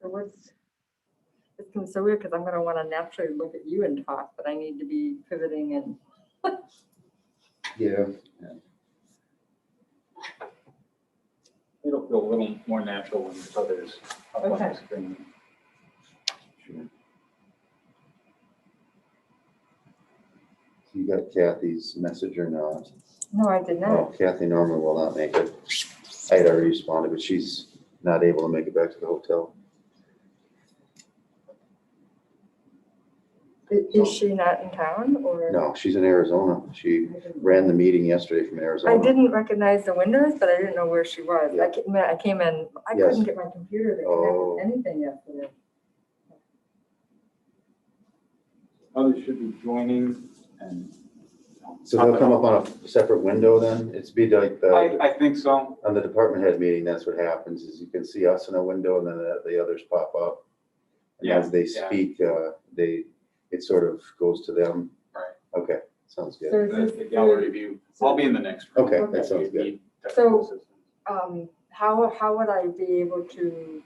So it's gonna be so weird because I'm gonna want to naturally look at you and talk, but I need to be pivoting and. Yeah. It'll feel a little more natural when there's others up on the Okay. screen. Sure. You got Kathy's message or not? No, I did not. Oh, Kathy Norman will not make it. I had already responded, but she's not able to make it back to the hotel. Is she not in town or? No, she's in Arizona. She ran the meeting yesterday from Arizona. I didn't recognize the windows, but I didn't know where she was. Yeah. I came in, I Yes. couldn't get my computer to connect Oh. with anything yesterday. Others should be joining and. So they'll come up on a separate window then? It's be like I think so. on the department head meeting, that's what happens is you can see us in a window and then the others pop up. And Yeah, as they yeah. speak, it sort of goes to them. Right. Okay, sounds good. So is The this gallery view. I'll be in the next room. Okay, Okay. that sounds good. So- how would I be able to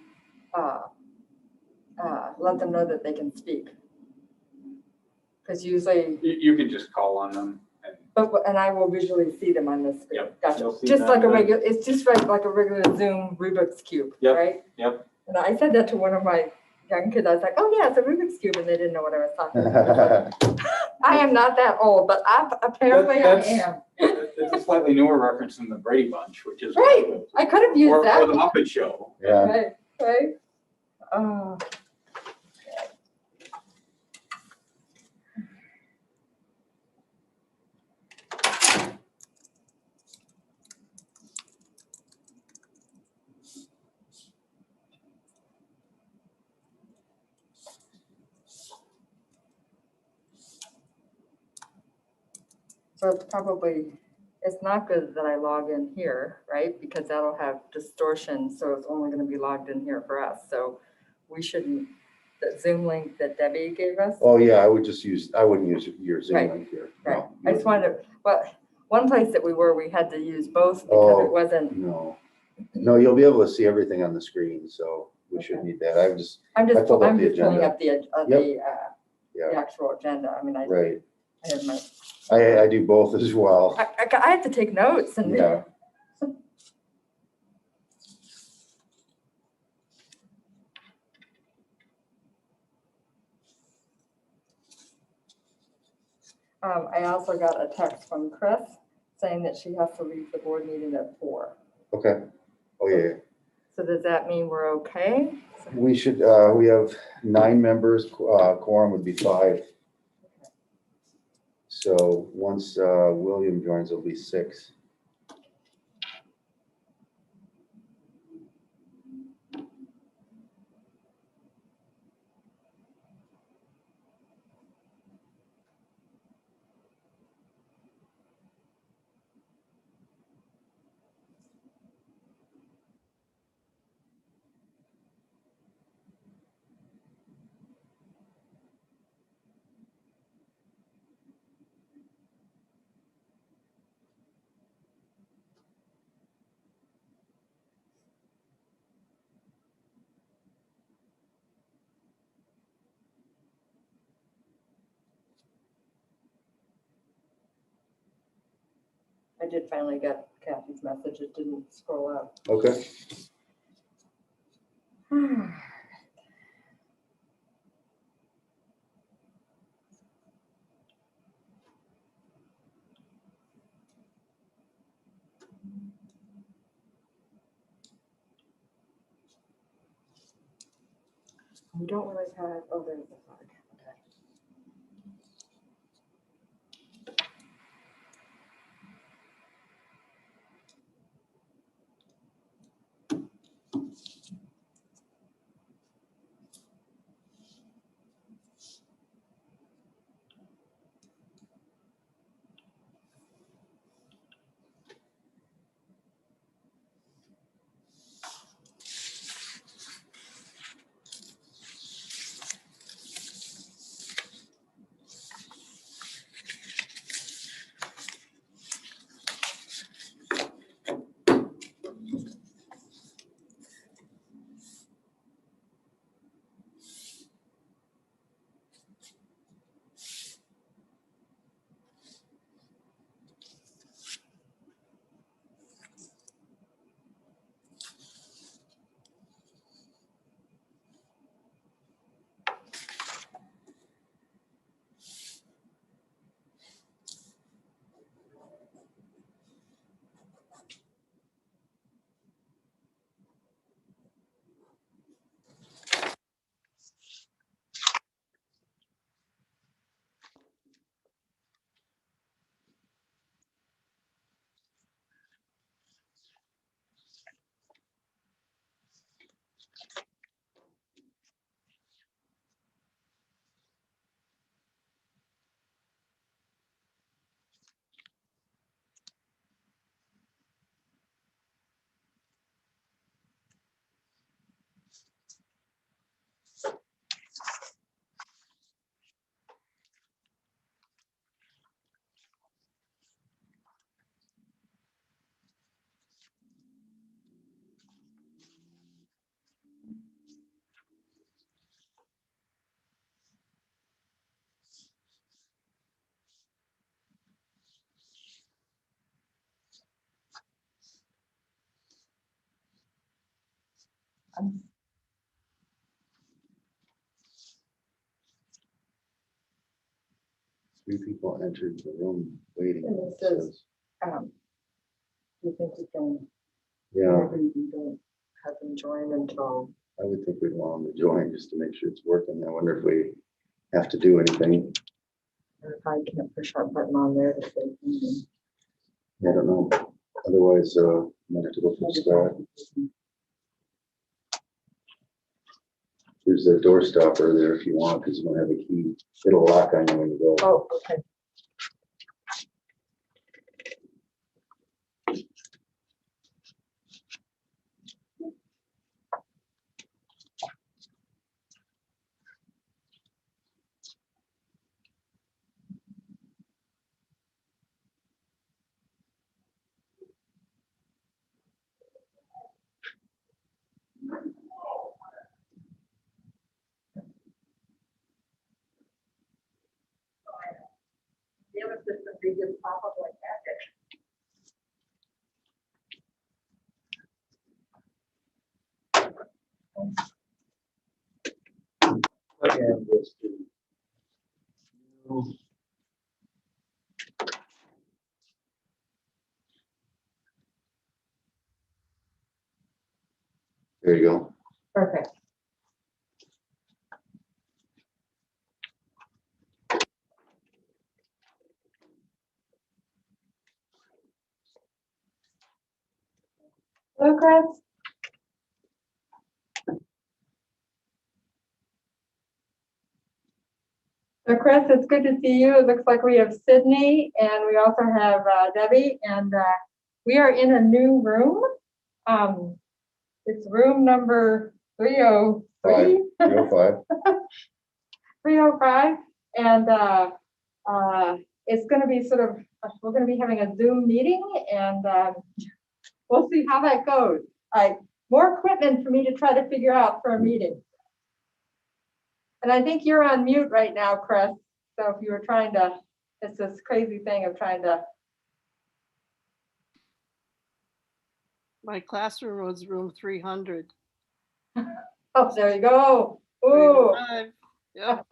let them know that they can speak? Because usually, You can just call on them and and I will visually see them on this screen. Yep, Gotcha. you'll see Just them like a then. regular, it's just like a regular Zoom Rubik's Cube, Yep, right? yep. And I said that to one of my young kids. I was like, oh yeah, it's a Rubik's Cube, and they didn't know what I was talking about. I am not that old, but apparently I am. It's a slightly newer reference than the Brady Bunch, which is. Right, I could have used Or that. the Muppet Show. Yeah, Right, right. Oh. So it's not good that I log in here, right? Because that'll have distortion, so it's only gonna be logged in here for us. So we shouldn't, the Zoom link that Debbie gave us. oh yeah, I wouldn't use your Zoom Right, link here. Right, No, I just wanted to, well, one place that we had to use both because Oh. it wasn't, No, you'll be able to see everything on the screen, so we should Okay. need that. I'm just I pulled up the filling agenda. up the Yeah, actual agenda. I mean, I right. have my, I do both as well. I had to take notes and. Yeah. I also got a text from Chris saying that she has to leave the board meeting at 4. Okay. Oh, yeah. So does that mean we're okay? We should, we have 9 members, quorum would be 5. So once William joins, it'll be 6. I did finally get Kathy's message. It didn't scroll up. Okay. We don't really have, oh, there's the flag. Okay. Three people entered the room waiting. And it says, do you think we can, Yeah, maybe we don't have them join until, I would think we'd want them to join just to make sure it's working. I wonder if we have to do anything. or if I can't push our button on there to say. I don't know. Otherwise, might have to go from start. There's a door stopper there if you want, because you don't have a key. It'll lock on you when you go. Oh, okay. The other system, they just pop up like that. And this to There you go. Perfect. Hello, Chris. So Chris, it's good to see you. It looks like we have Sydney and we also have Debbie, and we are in a new room. It's room number 303. 305. 305, and it's going to be we're going to be having a Zoom meeting, and we'll see how that goes. More equipment for me to try to figure out for a meeting. And I think you're on mute right now, Chris. So if you were trying to, it's this crazy thing of trying to. My classroom was room 300. Oh, there you go. Ooh. 305. Yep.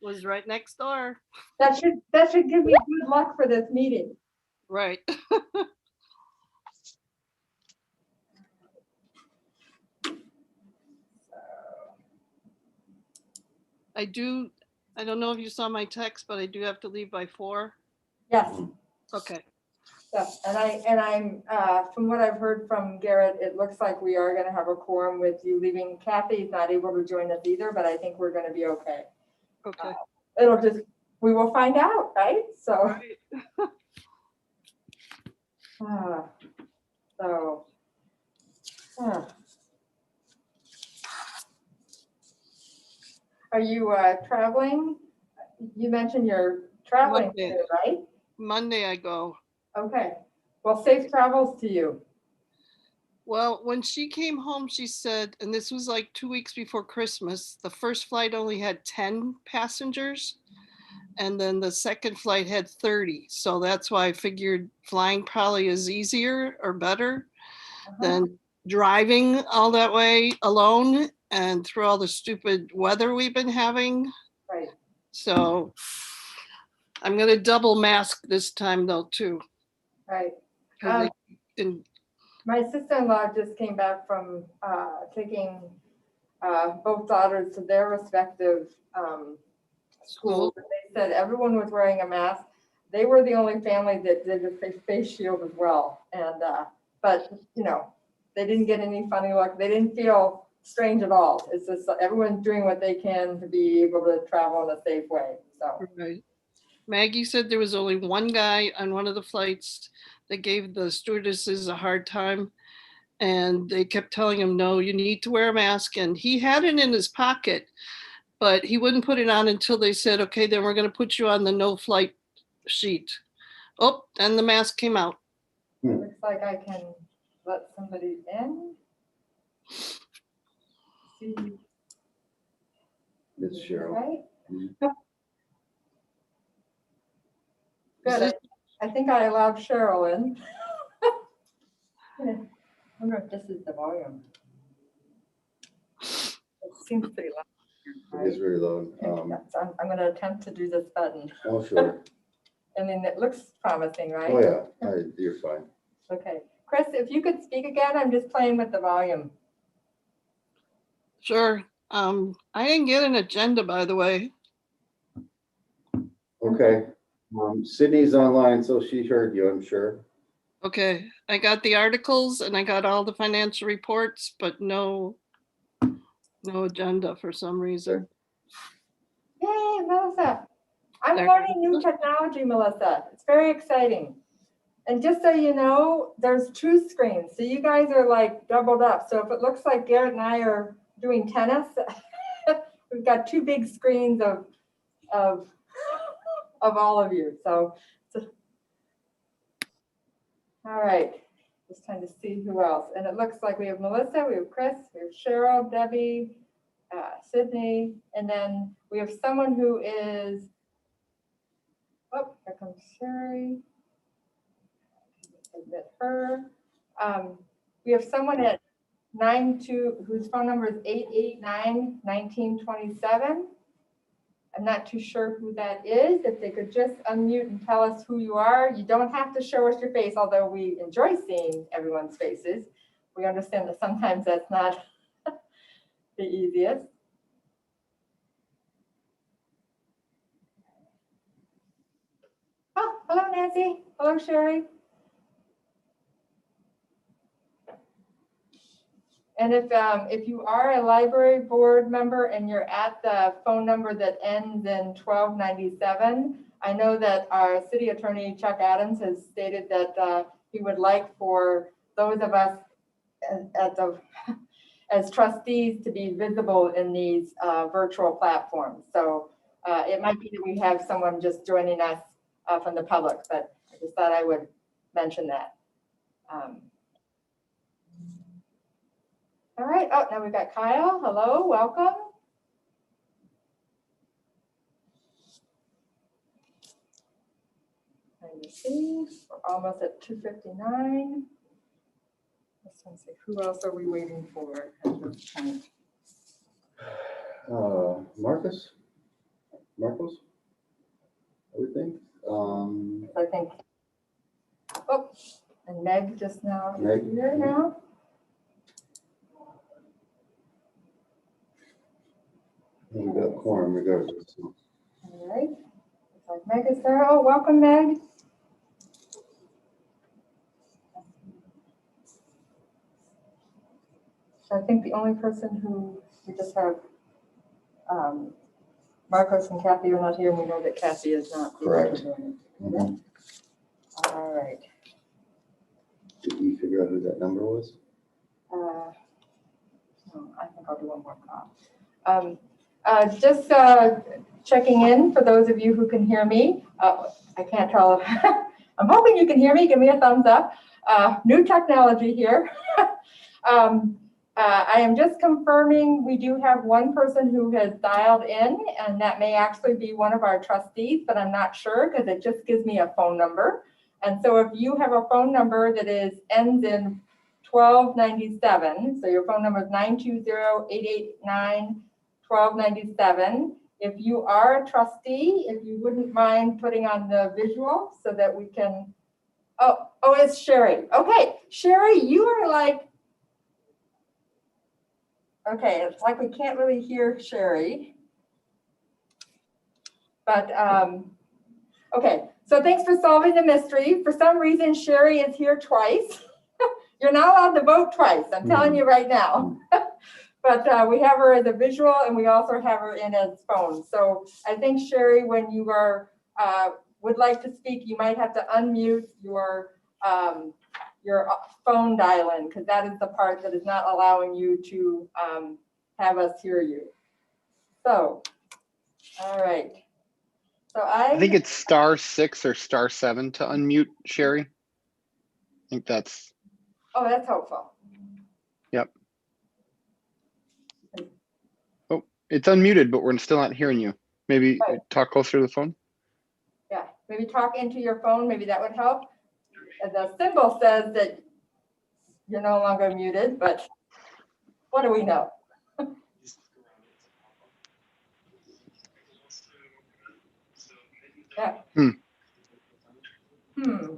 Was right next door. That should give me good luck for this meeting. Right. I don't know if you saw my text, but I do have to leave by 4. Yes. Okay. Yeah, and I'm from what I've heard from Garrett, it looks like we are going to have a quorum with you leaving. Kathy's not able to join us either, but I think we're going to be okay. Okay. We will find out, right? So, Right. so. Are you traveling? You mentioned you're traveling Monday. too, right? Monday I go. Okay. Well, safe travels to you. Well, when she came home, she said, and this was like 2 weeks before Christmas, the first flight only had 10 passengers. And then the second flight had 30. So that's why I figured flying probably is easier or better than driving all that way alone and through all the stupid weather we've been having. Right. So I'm going to double mask this time though, too. Right. 'Cause My sister-in-law just came back from taking both daughters to their respective schools. And they said everyone was wearing a mask. They were the only family that did the face shield as well. And but you know, they didn't get any funny look. They didn't feel strange at all. It's just everyone's doing what they can to be able to travel in a safe way. So. Right. Maggie said there was only one guy on one of the flights that gave the stewardesses a hard time. And they kept telling him, no, you need to wear a mask. And he had it in his pocket, but he wouldn't put it on until they said, okay, then we're going to put you on the no flight sheet. Oh, and the mask came out. Looks like I can let somebody in. See. It's Cheryl. Right? Mhm. Good. I think I allowed Cheryl in. I wonder if this is the volume. It seems pretty loud. It is very loud. Yeah, so I'm gonna attempt to do this button. Oh, sure. I mean, it looks promising, right? Oh, yeah, you're fine. Okay, Chris, if you could speak again, I'm just playing with the volume. Sure. I didn't get an agenda, by the way. Okay. Sydney's online, so she heard you, I'm sure. Okay, I got the articles and I got all the financial reports, but no agenda for some reason. Yay, Melissa. I'm There- learning new technology, Melissa. It's very exciting. And just so you know, there's 2 screens. So you guys are like doubled up. So if it looks like Garrett and I are doing tennis, we've got 2 big screens of all of you. So, all right. Just trying to see who else. And it looks like we have Melissa, we have Chris, we have Cheryl, Debbie, Sydney, and then we have someone who is, oh, here comes Sherry. Admit her. We have someone at 92 whose phone number is 889-1927. I'm not too sure who that is. If they could just unmute and tell us who you are. You don't have to show us your face, although we enjoy seeing everyone's faces. We understand that sometimes that's not the easiest. Oh, hello, Nancy. Hello, Sherry. And if you are a library board member and you're at the phone number that ends in 1297, I know that our city attorney, Chuck Adams, has stated that he would like for those of us as trustees to be visible in these virtual platforms. So it might be that we have someone just joining us from the public, but I just thought I would mention that. All right, oh, now we've got Kyle. Hello, welcome. Trying to see, we're almost at 2:59. Let's see, who else are we waiting for at this point? Marcos, I would think. I think, oh, and Meg just now Meg. here now. We got quorum regardless. So. All right, looks like Meg is there. Oh, welcome, Meg. So I think the only person who we just have, Marcos and Kathy are not here, and we know that Kathy is not. Correct. Mm-hmm. All right. Did you figure out who that number was? No, I think I'll do one more call. Just checking in for those of you who can hear me. I can't tell. I'm hoping you can hear me. Give me a thumbs up. New technology here. I am just confirming we do have one person who has dialed in, and that may actually be one of our trustees, but I'm not sure because it just gives me a phone number. And so if you have a phone number that ends in 1297, so your phone number is 920-889-1297. If you are a trustee, if you wouldn't mind putting on the visual so that we can, oh, it's Sherry. Okay, Sherry, you are like, okay, it's like we can't really hear Sherry. But, okay, so thanks for solving the mystery. For some reason, Sherry is here twice. You're not allowed to vote twice, I'm telling you right now. But we have her as a visual, and we also have her in as phone. So I think, Sherry, when you are would like to speak, you might have to unmute your phone dial-in, because that is the part that is not allowing you to have us hear you. So, all right. So I think it's *6 or *7 to unmute, Sherry. I think that's. Oh, that's helpful. Yep. Oh, it's unmuted, but we're still not hearing you. Maybe Right. Talk closer to the phone. Yeah, maybe talk into your phone. Maybe that would help. And the symbol says that you're no longer muted, but what do we know? Yeah. Hmm. Hmm.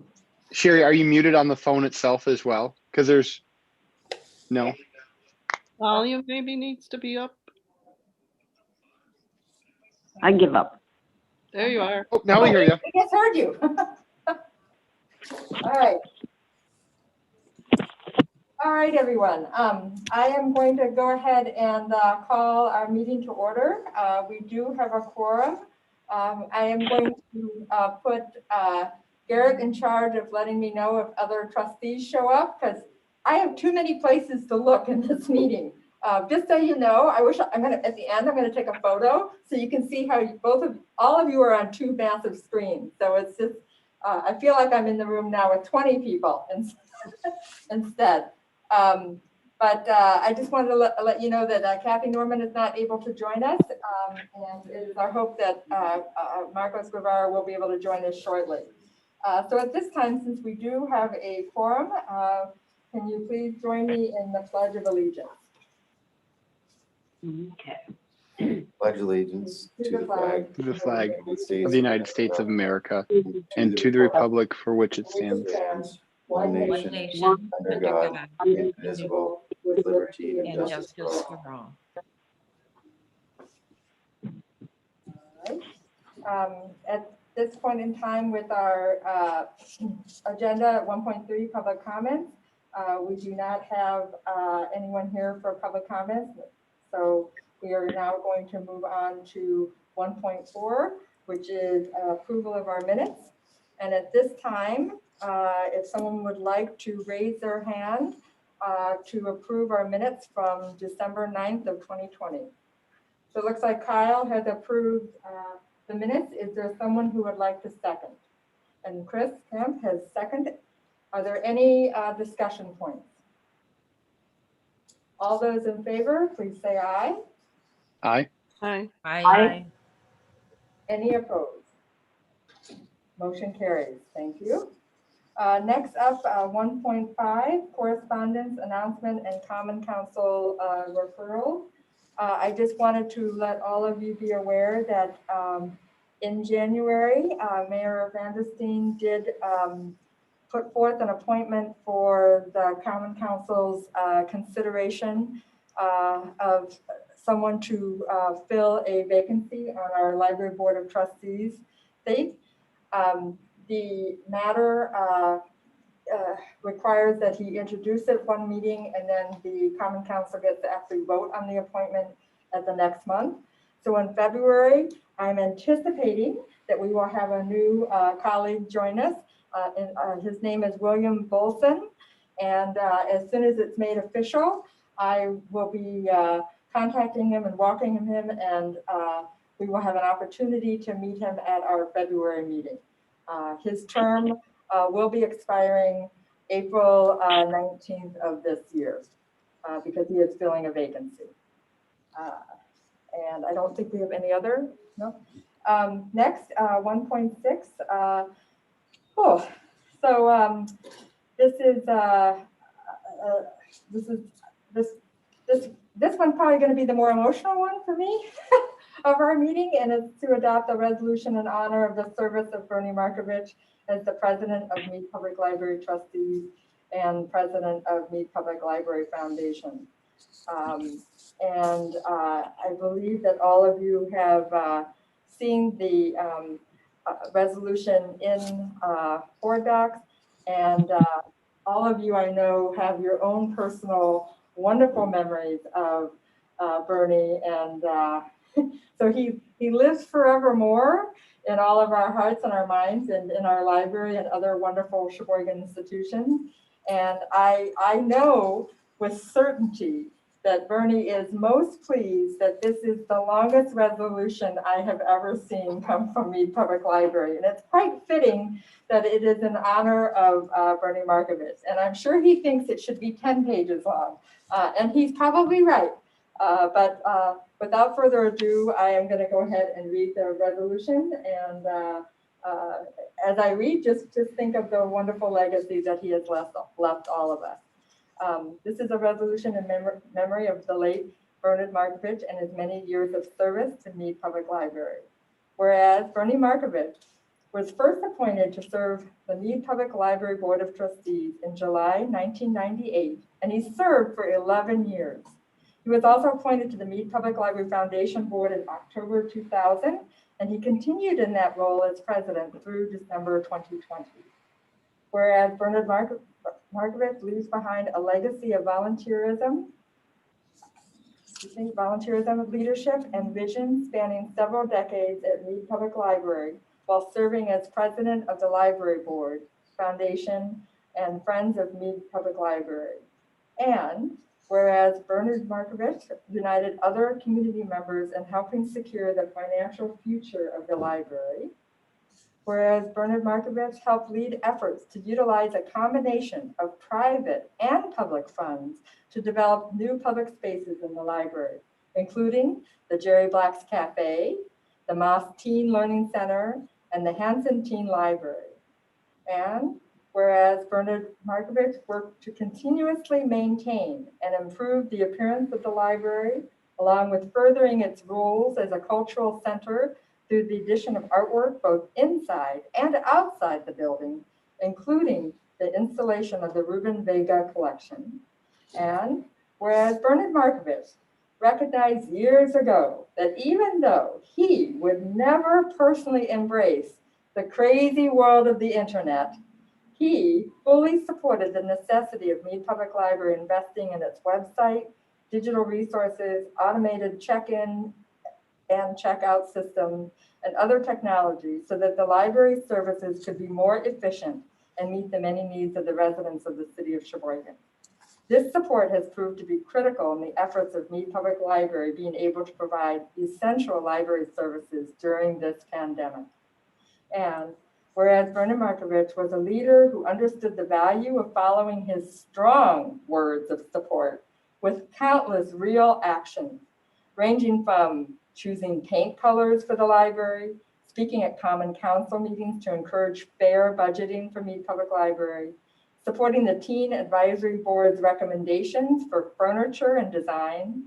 Sherry, are you muted on the phone itself as well? Because there's, no. Volume maybe needs to be up. I give up. There you are. Oh, now we hear you. I just heard you. All right. All right, everyone. I am going to go ahead and call our meeting to order. We do have a quorum. I am going to put Garrett in charge of letting me know if other trustees show up, because I have too many places to look in this meeting. Just so you know, I wish I'm gonna, at the end, I'm gonna take a photo so you can see how you, all of you are on two massive screens. So it's just, I feel like I'm in the room now with 20 people instead. But I just wanted to let you know that Kathy Norman is not able to join us. And it is our hope that Marcos Guevara will be able to join us shortly. So at this time, since we do have a quorum, can you please join me in the Pledge of Allegiance? Okay. Pledge allegiance to the flag To the flag of of the United States of America and to the republic for which it stands, one nation, nation, under God, indivisible, with liberty and and justice for justice all. for all. At this point in time with our agenda at 1.3 public comments, we do not have anyone here for public comments. So we are now going to move on to 1.4, which is approval of our minutes. And at this time, if someone would like to raise their hand to approve our minutes from December 9th of 2020. So it looks like Kyle has approved the minutes. Is there someone who would like to second? And Chris Kemp has seconded. Are there any discussion points? All those in favor, please say aye. Aye. Hi. Aye. Any opposed? Motion carries. Thank you. Next up, 1.5, correspondence, announcement, and common council referral. I just wanted to let all of you be aware that in January, Mayor Vandersteen did put forth an appointment for the common council's consideration of someone to fill a vacancy on our library board of trustees seat. The matter requires that he introduce it one meeting and then the common council gets to actually vote on the appointment at the next month. So in February, I'm anticipating that we will have a new colleague join us. His name is William Bolson. And as soon as it's made official, I will be contacting him and welcoming him, and we will have an opportunity to meet him at our February meeting. His term will be expiring April 19th of this year because he is filling a vacancy. And I don't think we have any other, no. Next, 1.6. This one's probably going to be the more emotional one for me of our meeting, and it's to adopt a resolution in honor of the service of Bernie Markovich as the president of Mead Public Library Trustees and president of Mead Public Library Foundation. I believe that all of you have seen the resolution in board docs, and all of you I know have your own personal wonderful memories of Bernie, and so he lives forevermore in all of our hearts and our minds and in our library and other wonderful Sheboygan institutions. And I know with certainty that Bernie is most pleased that this is the longest resolution I have ever seen come from Mead Public Library. And it's quite fitting that it is in honor of Bernie Markovich. And I'm sure he thinks it should be 10 pages long. And he's probably right. But without further ado, I am going to go ahead and read the resolution. And as I read, just think of the wonderful legacy that he has left all of us. This is a resolution in memory of the late Bernard Markovich and his many years of service to Mead Public Library. Whereas Bernie Markovich was first appointed to serve the Mead Public Library Board of Trustees in July 1998, and he served for 11 years. He was also appointed to the Mead Public Library Foundation Board in October 2000, and he continued in that role as president through December 2020. Whereas Bernard Markovich leaves behind a legacy of volunteerism, leadership, and vision spanning several decades at Mead Public Library, while serving as president of the Library Board, Foundation, and Friends of Mead Public Library. And whereas Bernard Markovich united other community members in helping secure the financial future of the library, whereas Bernard Markovich helped lead efforts to utilize a combination of private and public funds to develop new public spaces in the library, including the Jerry Black's Cafe, the Moss Teen Learning Center, and the Hanson Teen Library. And whereas Bernard Markovich worked to continuously maintain and improve the appearance of the library, along with furthering its roles as a cultural center through the addition of artwork both inside and outside the building, including the installation of the Ruben Vega collection. And whereas Bernard Markovich recognized years ago that even though he would never personally embrace the crazy world of the internet, he fully supported the necessity of Mead Public Library investing in its website, digital resources, automated check-in and checkout systems, and other technologies so that the library services could be more efficient and meet the many needs of the residents of the city of Sheboygan. This support has proved to be critical in the efforts of Mead Public Library being able to provide essential library services during this pandemic. And whereas Bernard Markovich was a leader who understood the value of following his strong words of support with countless real actions, ranging from choosing paint colors for the library, speaking at Common Council meetings to encourage fair budgeting for Mead Public Library, supporting the Teen Advisory Board's recommendations for furniture and design,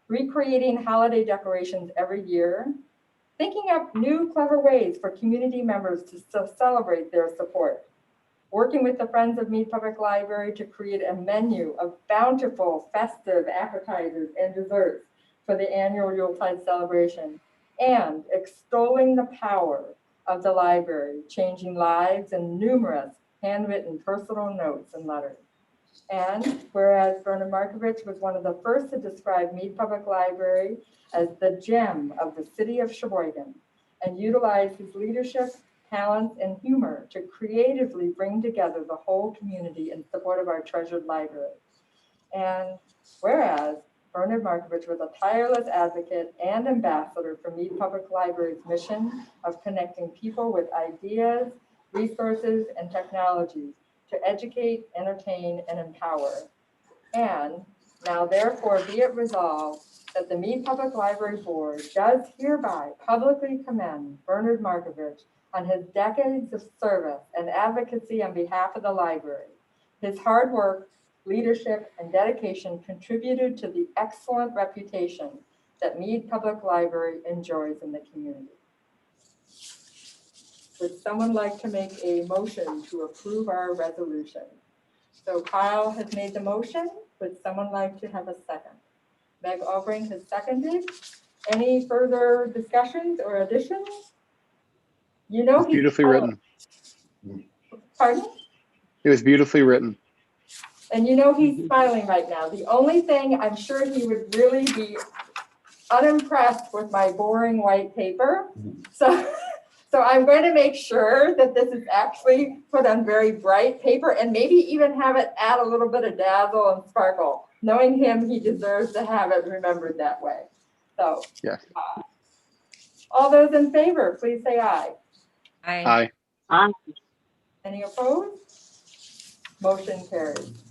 recreating holiday decorations every year, thinking up new clever ways for community members to celebrate their support, working with the Friends of Mead Public Library to create a menu of bountiful, festive appetizers and desserts for the annual Yuletide celebration, and extolling the power of the library, changing lives in numerous handwritten personal notes and letters. And whereas Bernard Markovich was one of the first to describe Mead Public Library as the gem of the city of Sheboygan, and utilized his leadership, talents, and humor to creatively bring together the whole community in support of our treasured library. And whereas Bernard Markovich was a tireless advocate and ambassador for Mead Public Library's mission of connecting people with ideas, resources, and technologies to educate, entertain, and empower. And now therefore be it resolved that the Mead Public Library Board does hereby publicly commend Bernard Markovich on his decades of service and advocacy on behalf of the library. His hard work, leadership, and dedication contributed to the excellent reputation that Mead Public Library enjoys in the community. Would someone like to make a motion to approve our resolution? So Kyle has made the motion. Would someone like to have a second? Meg Albring has seconded. Any further discussions or additions? You know, It's beautifully written. Pardon? It was beautifully written. And you know he's smiling right now. The only thing I'm sure he would really be unimpressed with my boring white paper. So I'm going to make sure that this is actually put on very bright paper and maybe even have it add a little bit of dazzle and sparkle. Knowing him, he deserves to have it remembered that way. So Yes. All those in favor, please say aye. Aye. Any opposed? Motion carries.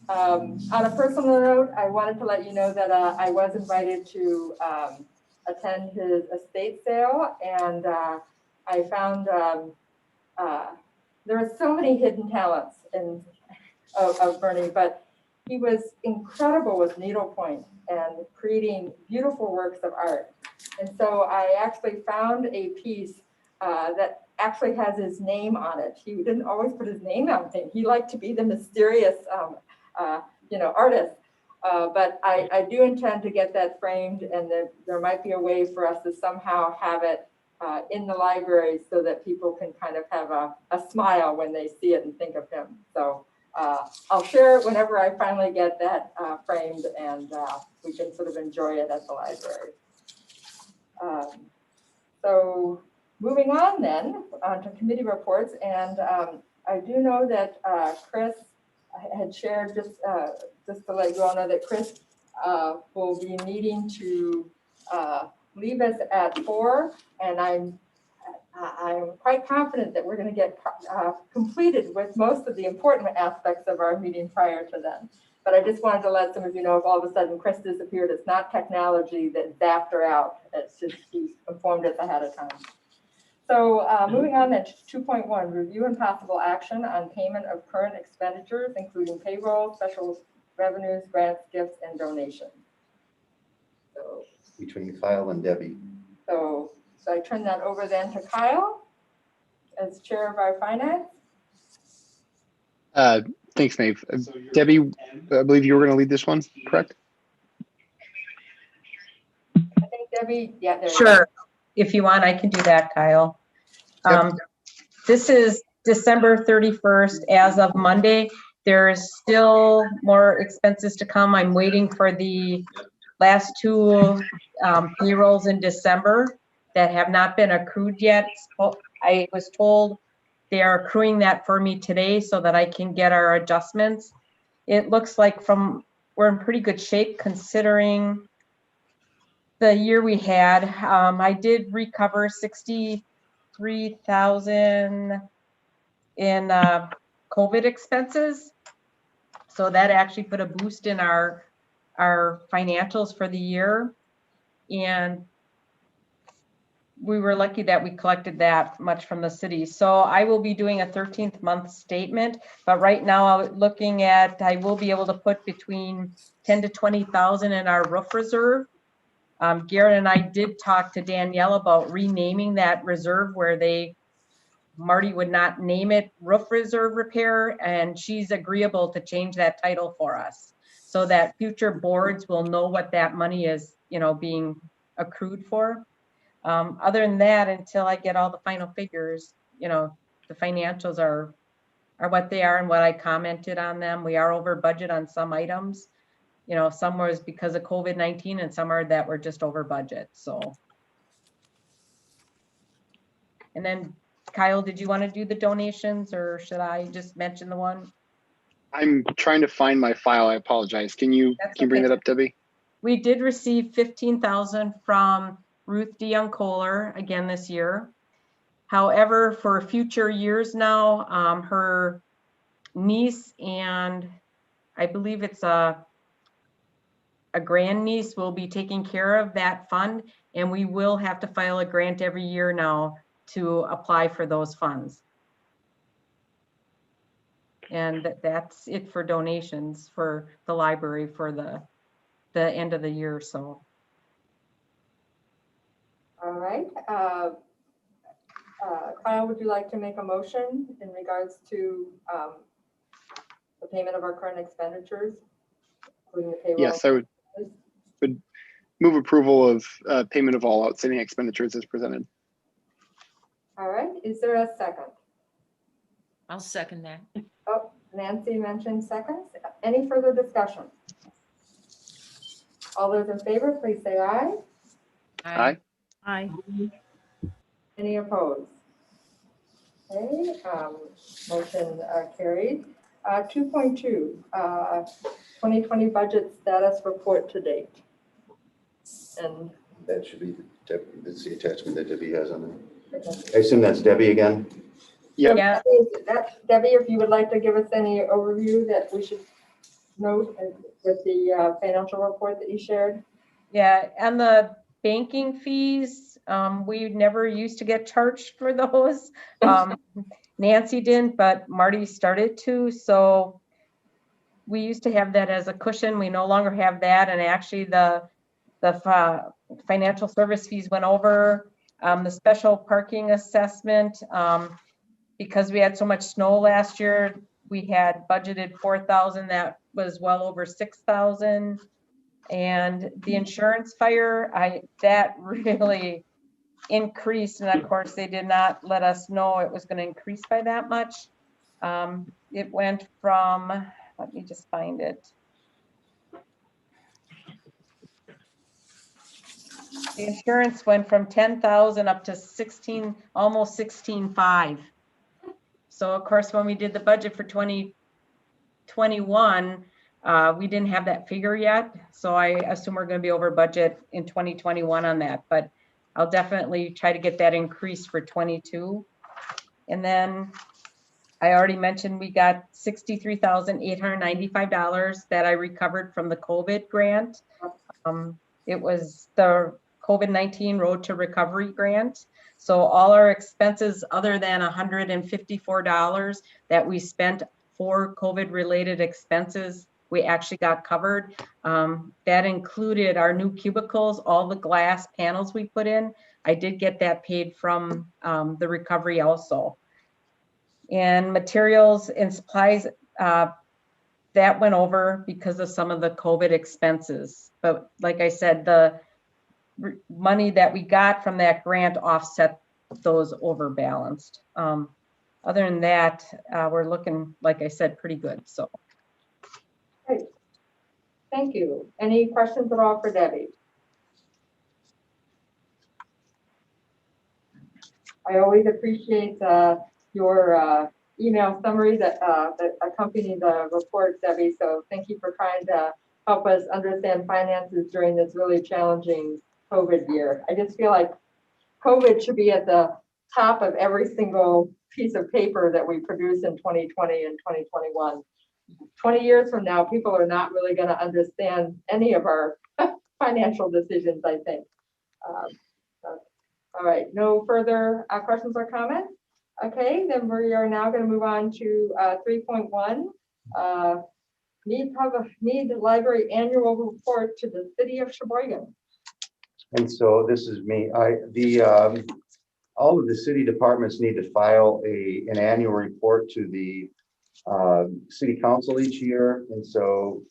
On a personal note, I wanted to let you know that I was invited to attend his estate sale, and I found there are so many hidden talents of Bernie, but he was incredible with needlepoint and creating beautiful works of art. And so I actually found a piece that actually has his name on it. He didn't always put his name on things. He liked to be the mysterious, artist. But I do intend to get that framed, and there might be a way for us to somehow have it in the library so that people can kind of have a smile when they see it and think of him. So I'll share it whenever I finally get that framed, and we can sort of enjoy it at the library. So moving on then, to committee reports, and I do know that Chris had shared, just to let you all know that Chris will be needing to leave us at 4, and I'm quite confident that we're going to get completed with most of the important aspects of our meeting prior to then. But I just wanted to let some of you know, if all of a sudden Chris disappeared, it's not technology that zapped her out. It's just he informed us ahead of time. So moving on then to 2.1, review and possible action on payment of current expenditures, including payroll, special revenues, grants, gifts, and donations. So, Between Kyle and Debbie. so I turn that over then to Kyle as chair of our finance. Thanks, Maeve. Debbie, I believe you were going to lead this one, correct? I think Debbie, yeah, there you go. Sure. If you want, I can do that, Kyle. Yep. This is December 31st. As of Monday, there's still more expenses to come. I'm waiting for the last 2 payrolls in December that have not been accrued yet. I was told they are accruing that for me today so that I can get our adjustments. It looks like we're in pretty good shape considering the year we had. I did recover $63,000 in COVID expenses. So that actually put a boost in our financials for the year. And we were lucky that we collected that much from the city. So I will be doing a 13th month statement, but right now looking at, I will be able to put between 10 to 20,000 in our roof reserve. Garrett and I did talk to Danielle about renaming that reserve where Marty would not name it roof reserve repair, and she's agreeable to change that title for us so that future boards will know what that money is, being accrued for. Other than that, until I get all the final figures, the financials are what they are and what I commented on them. We are over budget on some items. Some was because of COVID-19 and some are that were just over budget. So, and then Kyle, did you want to do the donations or should I just mention the one? I'm trying to find my file. I apologize. Can you bring that up, Debbie? We did receive $15,000 from Ruth DeYoung-Kohler again this year. However, for future years now, her niece and I believe it's a grandniece will be taking care of that fund, and we will have to file a grant every year now to apply for those funds. And that's it for donations for the library for the end of the year. So. All right. Kyle, would you like to make a motion in regards to the payment of our current expenditures, including the payroll? Yes, I would move approval of payment of all outstanding expenditures as presented. All right. Is there a second? I'll second that. Oh, Nancy mentioned seconds. Any further discussion? All those in favor, please say aye. Aye. Aye. Any opposed? Okay, motion carried. 2.2, 2020 budget status report to date. And That should be, that's the attachment that Debbie has on there. I assume that's Debbie again? Yep. Yeah. Debbie, if you would like to give us any overview that we should note with the financial report that you shared. Yeah, and the banking fees, we never used to get charged for those. Nancy didn't, but Marty started to. So we used to have that as a cushion. We no longer have that. And actually the financial service fees went over. The special parking assessment, because we had so much snow last year, we had budgeted 4,000, that was well over 6,000. And the insurance fire, that really increased, and of course, they did not let us know it was gonna increase by that much. It went from, let me just find it. The insurance went from 10,000 up to 16, almost 16.5. So of course, when we did the budget for 2021, we didn't have that figure yet. So I assume we're gonna be over budget in 2021 on that, but I'll definitely try to get that increased for 22. And then I already mentioned we got $63,895 that I recovered from the COVID grant. It was the COVID-19 Road to Recovery grant. So all our expenses other than $154 that we spent for COVID-related expenses, we actually got covered. That included our new cubicles, all the glass panels we put in. I did get that paid from the recovery also. And materials and supplies, that went over because of some of the COVID expenses. But like I said, the money that we got from that grant offset those overbalanced. Other than that, we're looking, like I said, pretty good, so. Great. Thank you. Any questions at all for Debbie? I always appreciate your email summary that accompany the report, Debbie. So thank you for trying to help us understand finances during this really challenging COVID year. I just feel like COVID should be at the top of every single piece of paper that we produce in 2020 and 2021. 20 years from now, people are not really going to understand any of our financial decisions, I think. All right, no further questions or comments? Okay, then we are now going to move on to 3.1. Mead Library Annual Report to the City of Sheboygan. And so this is me. All of the city departments need to file an annual report to the city council each year. And so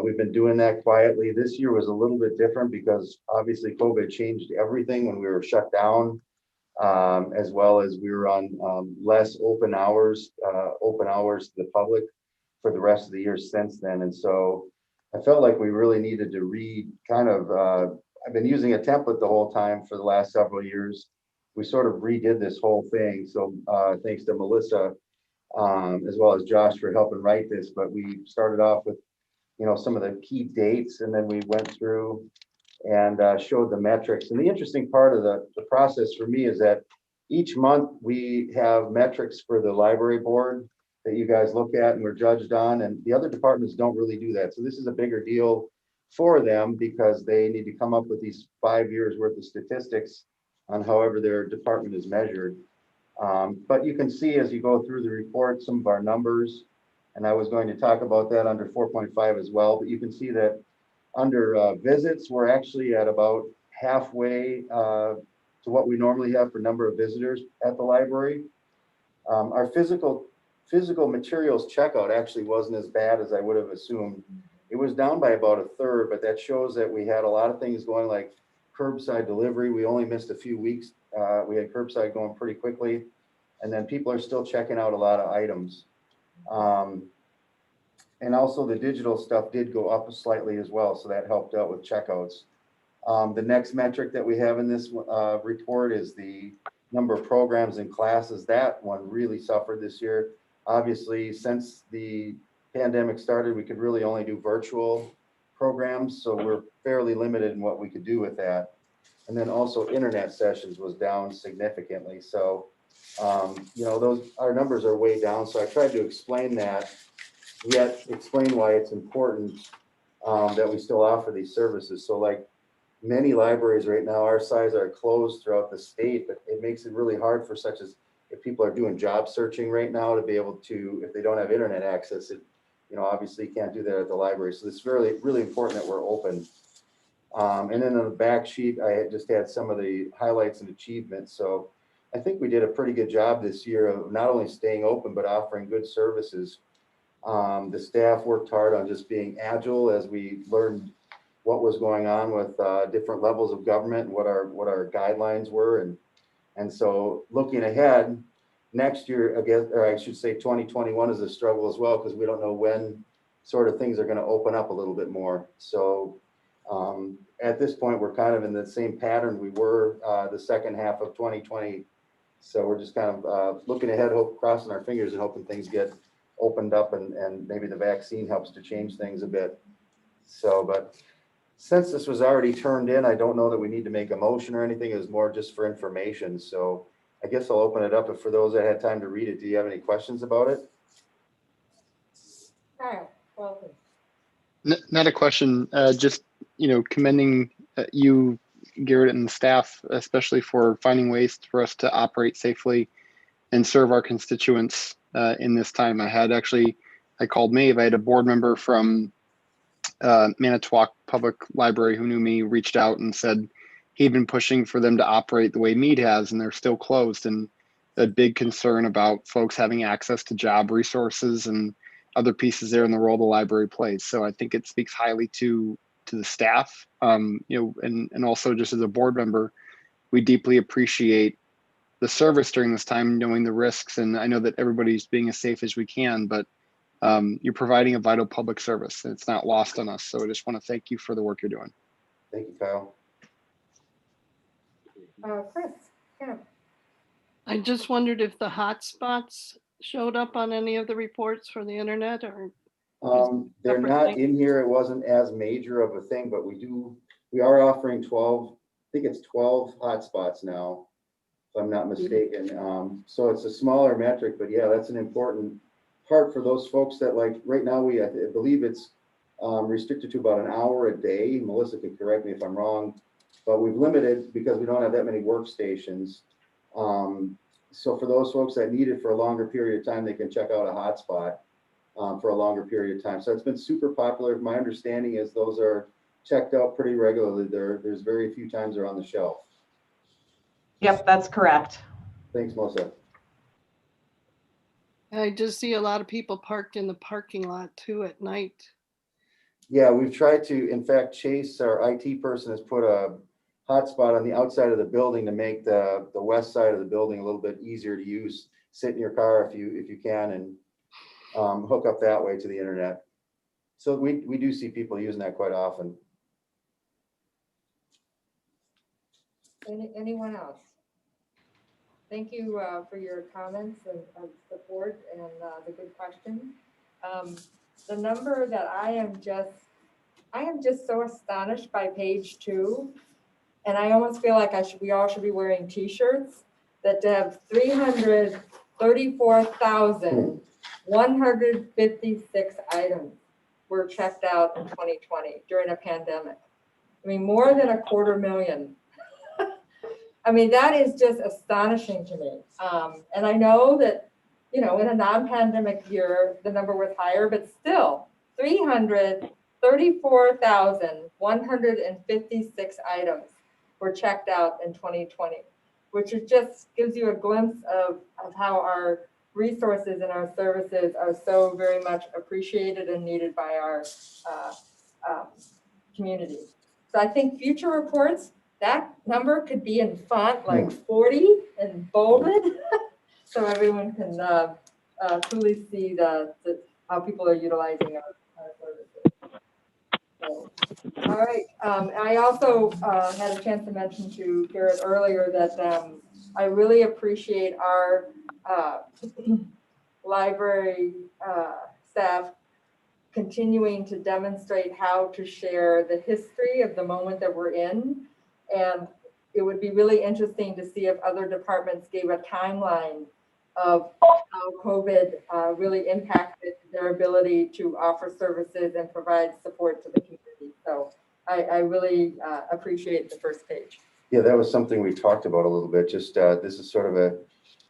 we've been doing that quietly. This year was a little bit different because obviously COVID changed everything when we were shut down, as well as we were on less open hours to the public for the rest of the year since then. And so I felt like we really needed to I've been using a template the whole time for the last several years. We sort of redid this whole thing. So thanks to Melissa, as well as Josh for helping write this, but we started off with, some of the key dates, and then we went through and showed the metrics. And the interesting part of the process for me is that each month we have metrics for the library board that you guys look at and we're judged on, and the other departments don't really do that. So this is a bigger deal for them because they need to come up with these 5 years worth of statistics on however their department is measured. But you can see as you go through the report, some of our numbers, and I was going to talk about that under 4.5 as well, but you can see that under visits, we're actually at about halfway to what we normally have for number of visitors at the library. Our physical materials checkout actually wasn't as bad as I would have assumed. It was down by about a third, but that shows that we had a lot of things going, like curbside delivery. We only missed a few weeks. We had curbside going pretty quickly, and then people are still checking out a lot of items. And also the digital stuff did go up slightly as well, so that helped out with checkouts. The next metric that we have in this report is the number of programs and classes. That one really suffered this year. Obviously, since the pandemic started, we could really only do virtual programs, so we're fairly limited in what we could do with that. And then also internet sessions was down significantly. So, our numbers are way down. So I tried to explain that, yet explain why it's important that we still offer these services. So like many libraries right now, our size are closed throughout the state, but it makes it really hard for such as if people are doing job searching right now to be able to, if they don't have internet access, obviously you can't do that at the library. So it's really, really important that we're open. And then on the back sheet, I had just had some of the highlights and achievements. So I think we did a pretty good job this year of not only staying open, but offering good services. The staff worked hard on just being agile as we learned what was going on with different levels of government and what our guidelines were. And so looking ahead, next year, again, or I should say 2021 is a struggle as well, because we don't know when sort of things are going to open up a little bit more. So at this point, we're kind of in the same pattern we were the second half of 2020. So we're just kind of looking ahead, crossing our fingers and hoping things get opened up and maybe the vaccine helps to change things a bit. So, but since this was already turned in, I don't know that we need to make a motion or anything. It was more just for information. So I guess I'll open it up. If for those that had time to read it, do you have any questions about it? Kyle, welcome. Not a question, just, commending you, Garrett, and the staff, especially for finding ways for us to operate safely and serve our constituents in this time. I called Maeve. I had a board member from Manitowoc Public Library who knew me, reached out and said he'd been pushing for them to operate the way Mead has, and they're still closed. And a big concern about folks having access to job resources and other pieces there in the role the library plays. So I think it speaks highly to the staff, and also just as a board member, we deeply appreciate the service during this time, knowing the risks. And I know that everybody's being as safe as we can, but you're providing a vital public service and it's not lost on us. So I just want to thank you for the work you're doing. Thank you, Kyle. Chris, yeah. I just wondered if the hotspots showed up on any of the reports for the internet, or They're separate not thing? in here. It wasn't as major of a thing, but we are offering 12, I think it's 12 hotspots now, if I'm not mistaken. So it's a smaller metric, but yeah, that's an important part for those folks that, like, right now, I believe it's restricted to about an hour a day. Melissa can correct me if I'm wrong, but we've limited because we don't have that many workstations. So for those folks that need it for a longer period of time, they can check out a hotspot for a longer period of time. So it's been super popular. My understanding is those are checked out pretty regularly. There's very few times they're on the shelf. Yep, that's correct. Thanks, Melissa. I just see a lot of people parked in the parking lot too at night. Yeah, we've tried to, in fact, Chase, our IT person, has put a hotspot on the outside of the building to make the west side of the building a little bit easier to use. Sit in your car if you can and hook up that way to the internet. So we do see people using that quite often. Anyone else? Thank you for your comments and support and the good questions. The number that I am just so astonished by page 2, and I almost feel like we all should be wearing T-shirts, that to have 334,156 items were checked out in 2020 during a pandemic. I mean, more than 250,000. I mean, that is just astonishing to me. And I know that, in a non-pandemic year, the number was higher, but still 334,156 items were checked out in 2020, which just gives you a glimpse of how our resources and our services are so very much appreciated and needed by our community. So I think future reports, that number could be in font like 40 and bolded, so everyone can truly see how people are utilizing our services. So, all right. I also had a chance to mention to Garrett earlier that I really appreciate our library staff continuing to demonstrate how to share the history of the moment that we're in. And it would be really interesting to see if other departments gave a timeline of how COVID really impacted their ability to offer services and provide support to the community. So I really appreciate the first page. Yeah, that was something we talked about a little bit. Just this is sort of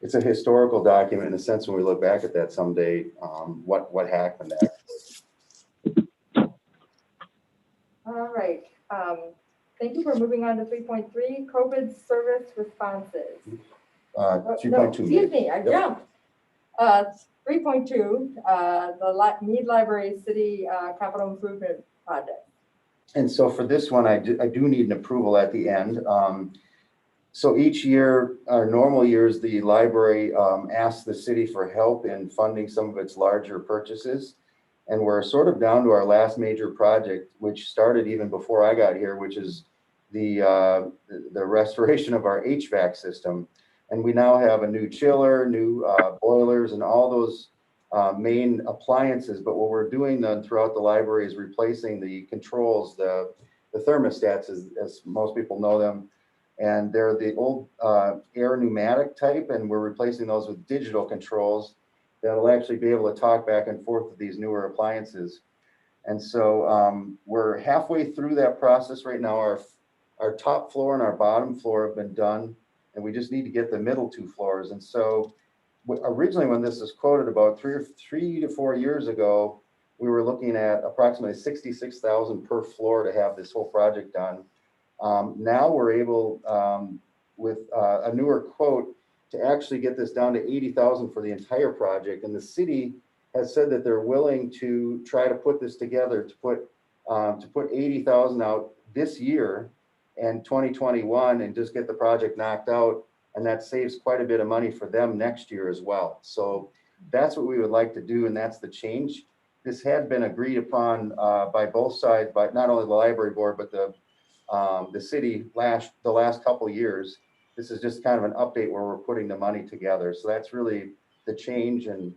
it's a historical document in a sense when we look back at that someday, what happened actually. All right. Thank you. We're moving on to 3.3, COVID service responses. No, 3.2. excuse me, I Yep. jumped. 3.2, the Mead Library City Capital Improvement Project. And so for this one, I do need an approval at the end. So each year, our normal years, the library asks the city for help in funding some of its larger purchases. And we're sort of down to our last major project, which started even before I got here, which is the restoration of our HVAC system. And we now have a new chiller, new boilers, and all those main appliances. But what we're doing then throughout the library is replacing the controls, the thermostats, as most people know them. And they're the old air pneumatic type, and we're replacing those with digital controls that'll actually be able to talk back and forth with these newer appliances. And so we're halfway through that process right now. Our top floor and our bottom floor have been done, and we just need to get the middle two floors. And so originally when this was quoted about 3 to 4 years ago, we were looking at approximately $66,000 per floor to have this whole project done. Now we're able, with a newer quote, to actually get this down to $80,000 for the entire project. And the city has said that they're willing to try to put this together to put $80,000 out this year and 2021 and just get the project knocked out. And that saves quite a bit of money for them next year as well. So that's what we would like to do, and that's the change. This had been agreed upon by both sides, by not only the library board, but the city the last couple of years. This is just kind of an update where we're putting the money together. So that's really the change, and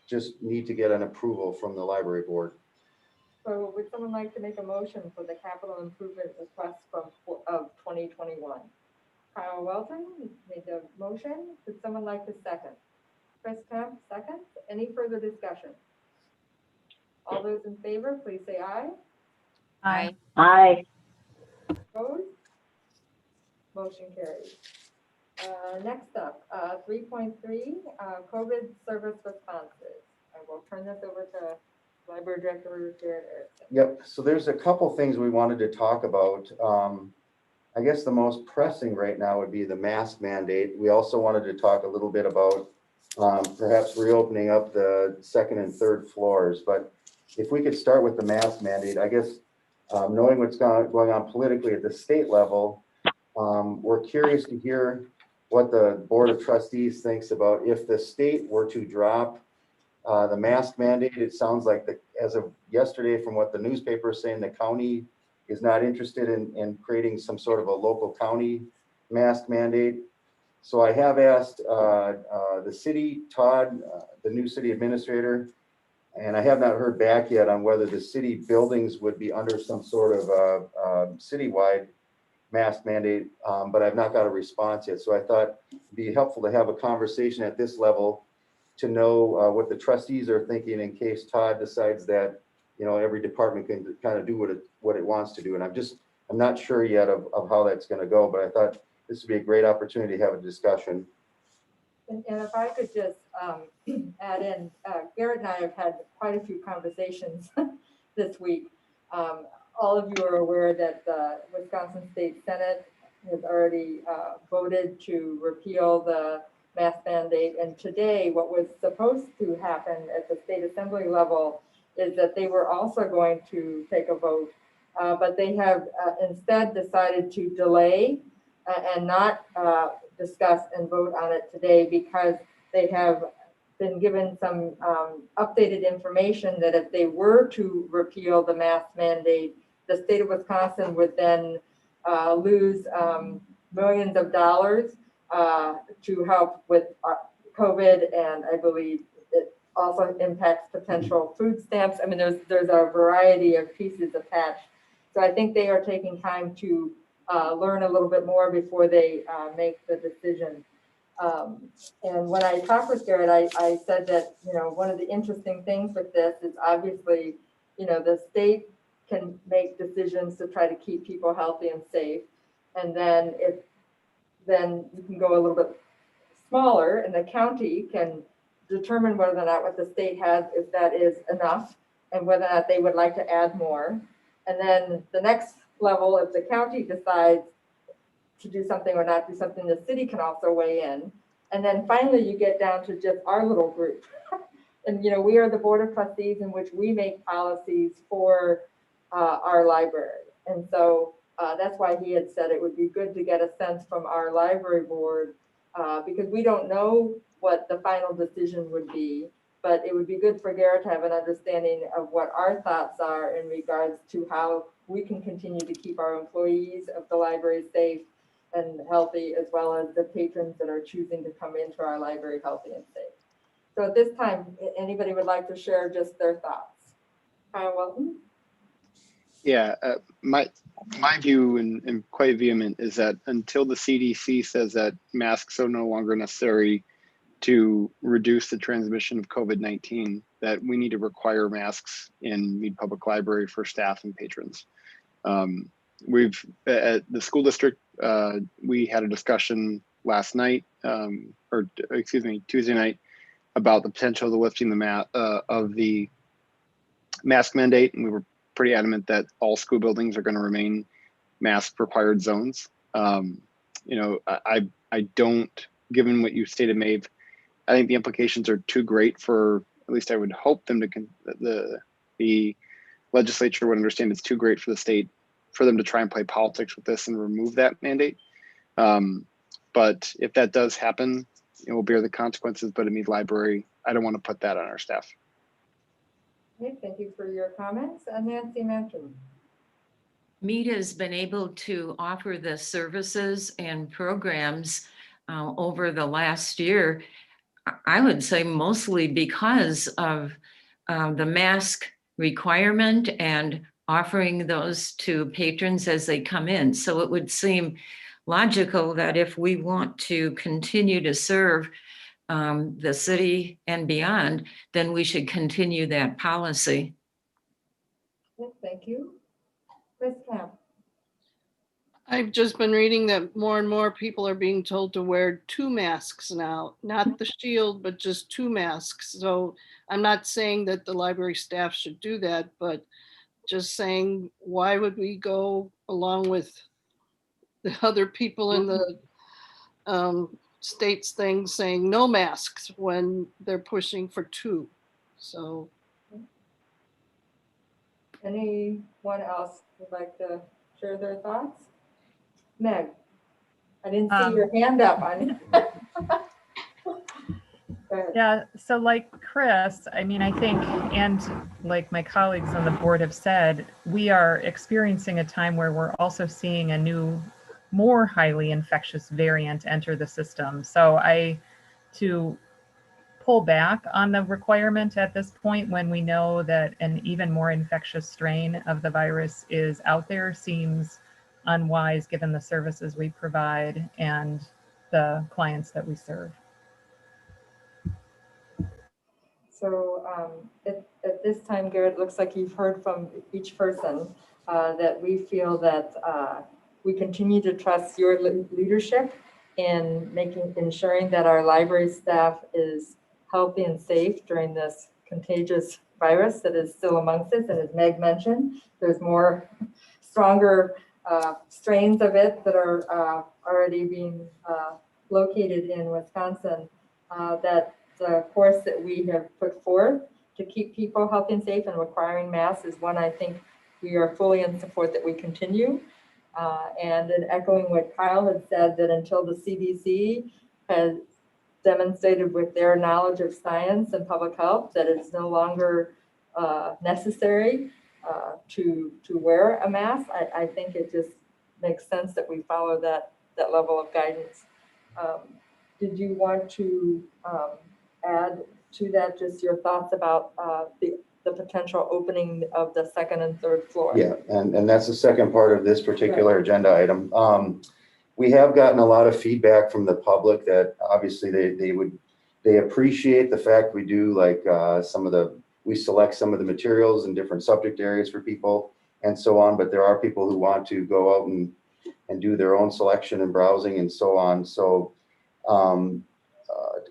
just need to get an approval from the library board. So would someone like to make a motion for the capital improvement request of 2021? Kyle Welton made the motion. Would someone like to second? Chris Kemp, second. Any further discussion? All those in favor, please say aye. Aye. Aye. Opposed? Motion carries. Next up, 3.3, COVID service responses. I will turn this over to Library Director Garrett Erickson. Yep, so there's a couple things we wanted to talk about. I guess the most pressing right now would be the mask mandate. We also wanted to talk a little bit about perhaps reopening up the second and third floors. But if we could start with the mask mandate, I guess knowing what's going on politically at the state level, we're curious to hear what the Board of Trustees thinks about if the state were to drop the mask mandate. It sounds like as of yesterday, from what the newspaper is saying, the county is not interested in creating some sort of a local county mask mandate. So I have asked the city, Todd, the new city administrator, and I have not heard back yet on whether the city buildings would be under some sort of citywide mask mandate, but I've not got a response yet. So I thought it'd be helpful to have a conversation at this level to know what the trustees are thinking in case Todd decides that, you know, every department can kind of do what it wants to do. And I'm not sure yet of how that's going to go, but I thought this would be a great opportunity to have a discussion. And if I could just add in, Garrett and I have had quite a few conversations this week. All of you are aware that the Wisconsin State Senate has already voted to repeal the mask mandate. And today, what was supposed to happen at the state assembly level is that they were also going to take a vote, but they have instead decided to delay and not discuss and vote on it today because they have been given some updated information that if they were to repeal the mask mandate, the state of Wisconsin would then lose millions of dollars to help with COVID, and I believe it also impacts potential food stamps. I mean, there's a variety of pieces attached. So I think they are taking time to learn a little bit more before they make the decision. And when I talked with Garrett, I said that, you know, one of the interesting things with this is obviously, you know, the state can make decisions to try to keep people healthy and safe. And then then you can go a little bit smaller and the county can determine whether or not what the state has, if that is enough, and whether or not they would like to add more. And then the next level, if the county decides to do something or not do something, the city can also weigh in. And then finally, you get down to just our little group. And, you know, we are the Board of Trustees in which we make policies for our library. And so that's why he had said it would be good to get a sense from our library board because we don't know what the final decision would be, but it would be good for Garrett to have an understanding of what our thoughts are in regards to how we can continue to keep our employees of the library safe and healthy, as well as the patrons that are choosing to come into our library healthy and safe. So at this time, anybody would like to share just their thoughts? Kyle Welton? Yeah, my view and quite vehement is that until the CDC says that masks are no longer necessary to reduce the transmission of COVID-19, that we need to require masks in Mead Public Library for staff and patrons. We've at the school district, we had a discussion last night, Tuesday night, about the potential of the lifting of the mask mandate, and we were pretty adamant that all school buildings are going to remain mask required zones. You know, I don't, given what you stated, Maeve, I think the implications are too great for, at least I would hope them to, the legislature would understand it's too great for the state for them to try and play politics with this and remove that mandate. But if that does happen, it will bear the consequences, but at Mead Library, I don't want to put that on our staff. Okay, thank you for your comments. Nancy Manton. Mead has been able to offer the services and programs over the last year, I would say mostly because of the mask requirement and offering those to patrons as they come in. So it would seem logical that if we want to continue to serve the city and beyond, then we should continue that policy. Yes, thank you. Ms. Camp. I've just been reading that more and more people are being told to wear 2 masks now, not the shield, but just 2 masks. So I'm not saying that the library staff should do that, but just saying, why would we go along with the other people in the state's thing saying no masks when they're pushing for 2? So. Anyone else would like to share their thoughts? Meg, I didn't see your hand up on. Go ahead. Yeah, so like Chris, I mean, I think, and like my colleagues on the board have said, we are experiencing a time where we're also seeing a new, more highly infectious variant enter the system. So to pull back on the requirement at this point when we know that an even more infectious strain of the virus is out there seems unwise given the services we provide and the clients that we serve. So at this time, Garrett, looks like you've heard from each person that we feel that we continue to trust your leadership in ensuring that our library staff is healthy and safe during this contagious virus that is still amongst us. And as Meg mentioned, there's more stronger strains of it that are already being located in Wisconsin, that the course that we have put forth to keep people healthy and safe and requiring masks is one I think we are fully in support that we continue. And in echoing what Kyle had said, that until the CDC has demonstrated with their knowledge of science and public health that it's no longer necessary to wear a mask, I think it just makes sense that we follow that level of guidance. Did you want to add to that just your thoughts about the potential opening of the 2nd and 3rd floor? Yeah, and that's the second part of this particular agenda item. We have gotten a lot of feedback from the public that obviously they appreciate the fact we do like we select some of the materials in different subject areas for people and so on, but there are people who want to go out and do their own selection and browsing and so on. So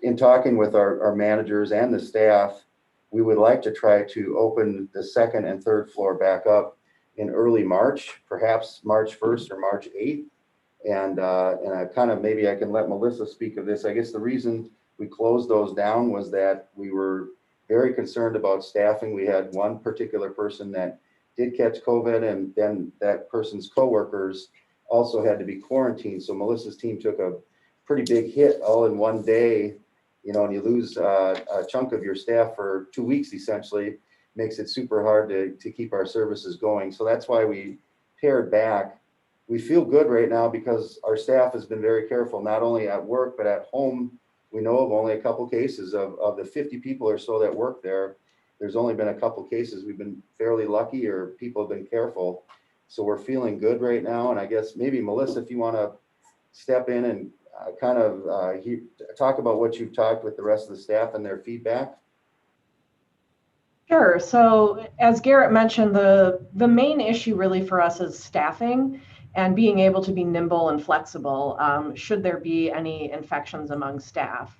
in talking with our managers and the staff, we would like to try to open the 2nd and 3rd floor back up in early March, perhaps March 1st or March 8th. And I kind of, maybe I can let Melissa speak of this. I guess the reason we closed those down was that we were very concerned about staffing. We had one particular person that did catch COVID, and then that person's coworkers also had to be quarantined. So Melissa's team took a pretty big hit all in one day, you know, and you lose a chunk of your staff for 2 weeks, essentially, makes it super hard to keep our services going. So that's why we pared back. We feel good right now because our staff has been very careful, not only at work, but at home. We know of only a couple cases of the 50 people or so that work there. There's only been a couple cases. We've been fairly lucky, or people have been careful. So we're feeling good right now. And I guess maybe Melissa, if you want to step in and talk about what you've talked with the rest of the staff and their feedback. Sure. So as Garrett mentioned, the main issue really for us is staffing and being able to be nimble and flexible should there be any infections among staff.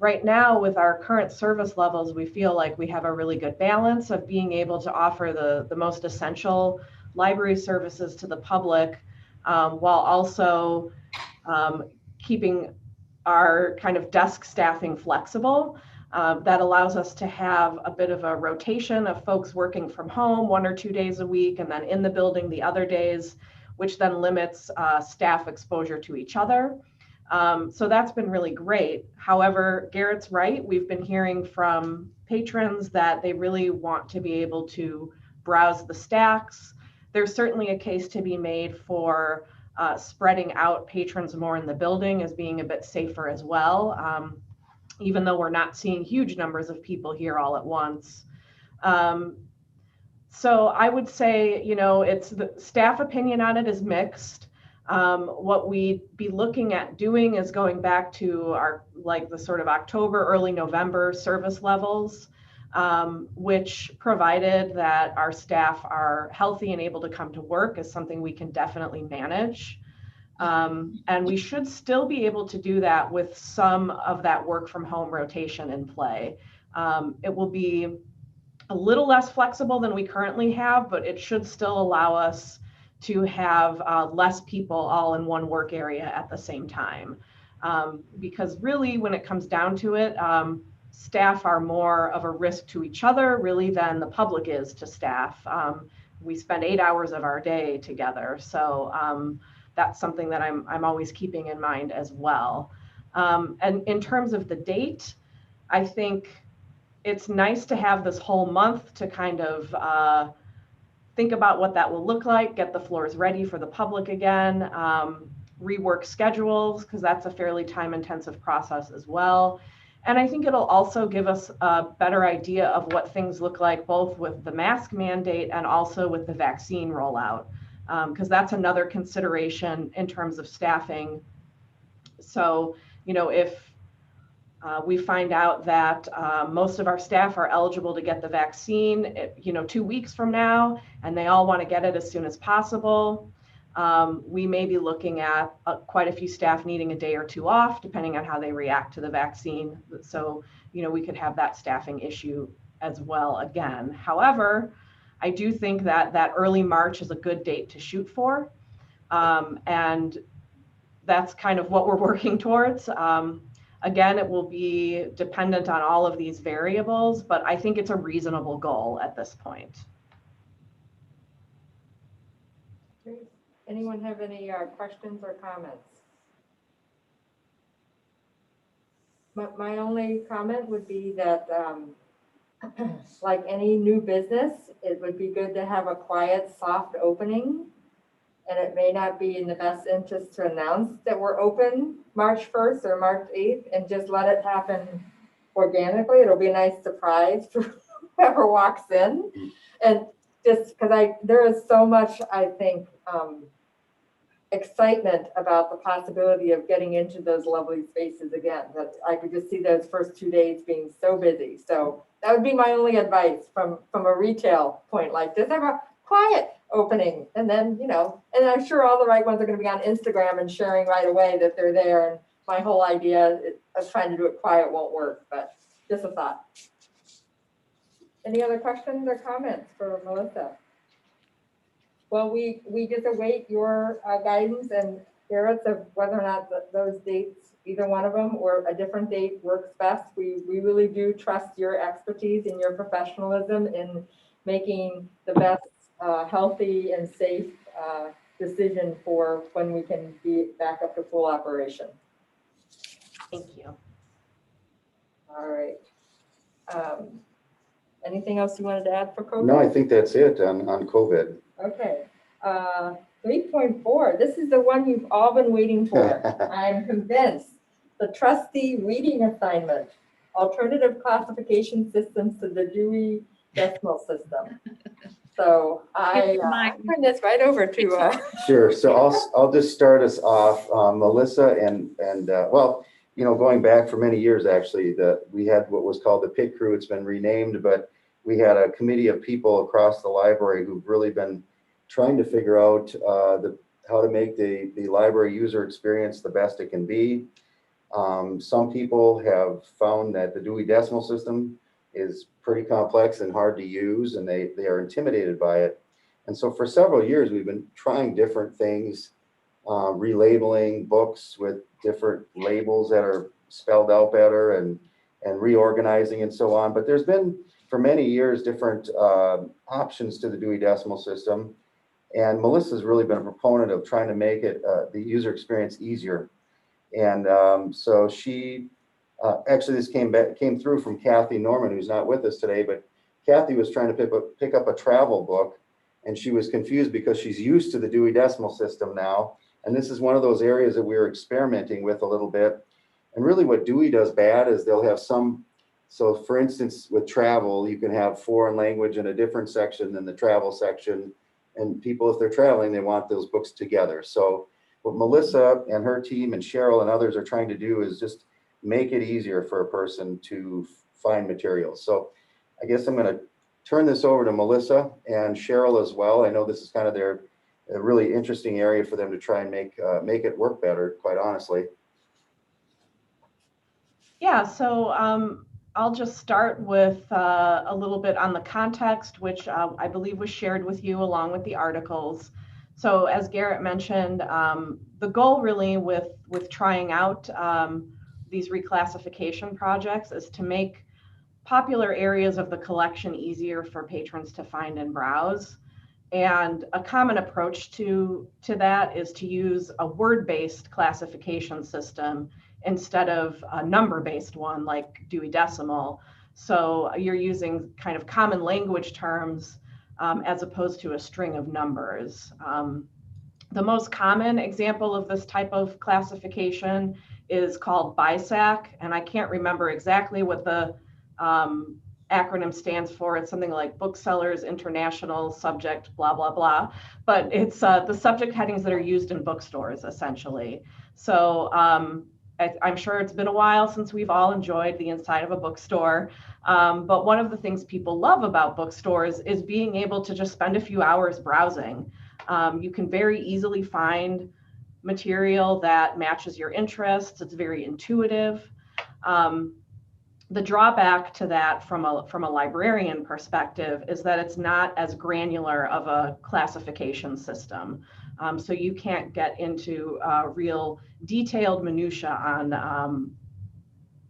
Right now, with our current service levels, we feel like we have a really good balance of being able to offer the most essential library services to the public while also keeping our kind of desk staffing flexible. That allows us to have a bit of a rotation of folks working from home 1 or 2 days a week, and then in the building the other days, which then limits staff exposure to each other. So that's been really great. However, Garrett's right. We've been hearing from patrons that they really want to be able to browse the stacks. There's certainly a case to be made for spreading out patrons more in the building as being a bit safer as well, even though we're not seeing huge numbers of people here all at once. So I would say, you know, it's the staff opinion on it is mixed. What we'd be looking at doing is going back to our, like the sort of October, early November service levels, which provided that our staff are healthy and able to come to work is something we can definitely manage. And we should still be able to do that with some of that work from home rotation in play. It will be a little less flexible than we currently have, but it should still allow us to have less people all in one work area at the same time. Because really, when it comes down to it, staff are more of a risk to each other really than the public is to staff. We spend 8 hours of our day together. So that's something that I'm always keeping in mind as well. And in terms of the date, I think it's nice to have this whole month to kind of think about what that will look like, get the floors ready for the public again, rework schedules, because that's a fairly time-intensive process as well. And I think it'll also give us a better idea of what things look like, both with the mask mandate and also with the vaccine rollout, because that's another consideration in terms of staffing. So, you know, if we find out that most of our staff are eligible to get the vaccine, you know, 2 weeks from now, and they all want to get it as soon as possible. We may be looking at quite a few staff needing a day or two off, depending on how they react to the vaccine. So, you know, we could have that staffing issue as well again. However, I do think that early March is a good date to shoot for. And that's kind of what we're working towards. Again, it will be dependent on all of these variables, but I think it's a reasonable goal at this point. Great. Anyone have any questions or comments? My only comment would be that, like any new business, it would be good to have a quiet, soft opening. And it may not be in the best interest to announce that we're open March 1st or March 8th and just let it happen organically. It'll be a nice surprise for whoever walks in. And just because there is so much, I think, excitement about the possibility of getting into those lovely spaces again, that I could just see those first 2 days being so busy. So that would be my only advice from a retail point like this. Have a quiet opening, and then, you know, and I'm sure all the right ones are going to be on Instagram and sharing right away that they're there. And my whole idea of trying to do it quiet won't work, but just a thought. Any other questions or comments for Melissa? Well, we just await your guidance and Garrett's of whether or not those dates, either one of them or a different date works best. We really do trust your expertise and your professionalism in making the best healthy and safe decision for when we can be back up to full operation. Thank you. All right. Anything else you wanted to add for COVID? No, I think that's it on COVID. Okay. 3.4, this is the one you've all been waiting for. I'm convinced. The trustee reading assignment, alternative classification systems to the Dewey Decimal System. So I turn this right over to. Sure. So I'll just start us off, Melissa, and well, you know, going back for many years, actually, we had what was called the pit crew. It's been renamed, but we had a committee of people across the library who've really been trying to figure out how to make the library user experience the best it can be. Some people have found that the Dewey Decimal System is pretty complex and hard to use, and they are intimidated by it. And so for several years, we've been trying different things, relabeling books with different labels that are spelled out better and reorganizing and so on. But there's been, for many years, different options to the Dewey Decimal System. And Melissa's really been a proponent of trying to make it the user experience easier. And so she, actually this came through from Kathy Norman, who's not with us today, but Kathy was trying to pick up a travel book, and she was confused because she's used to the Dewey Decimal System now. And this is one of those areas that we were experimenting with a little bit. And really what Dewey does bad is they'll have some, so for instance, with travel, you can have foreign language in a different section than the travel section. And people, if they're traveling, they want those books together. So what Melissa and her team and Cheryl and others are trying to do is just make it easier for a person to find materials. So I guess I'm going to turn this over to Melissa and Cheryl as well. I know this is kind of a really interesting area for them to try and make it work better, quite honestly. Yeah, so I'll just start with a little bit on the context, which I believe was shared with you along with the articles. So as Garrett mentioned, the goal really with trying out these reclassification projects is to make popular areas of the collection easier for patrons to find and browse. And a common approach to that is to use a word-based classification system instead of a number-based one like Dewey Decimal. So you're using kind of common language terms as opposed to a string of numbers. The most common example of this type of classification is called Bisac, and I can't remember exactly what the acronym stands for. It's something like Booksellers International Subject, blah, blah, blah. But it's the subject headings that are used in bookstores, essentially. So I'm sure it's been a while since we've all enjoyed the inside of a bookstore. But one of the things people love about bookstores is being able to just spend a few hours browsing. You can very easily find material that matches your interests. It's very intuitive. The drawback to that from a librarian perspective is that it's not as granular of a classification system. So you can't get into real detailed minutia on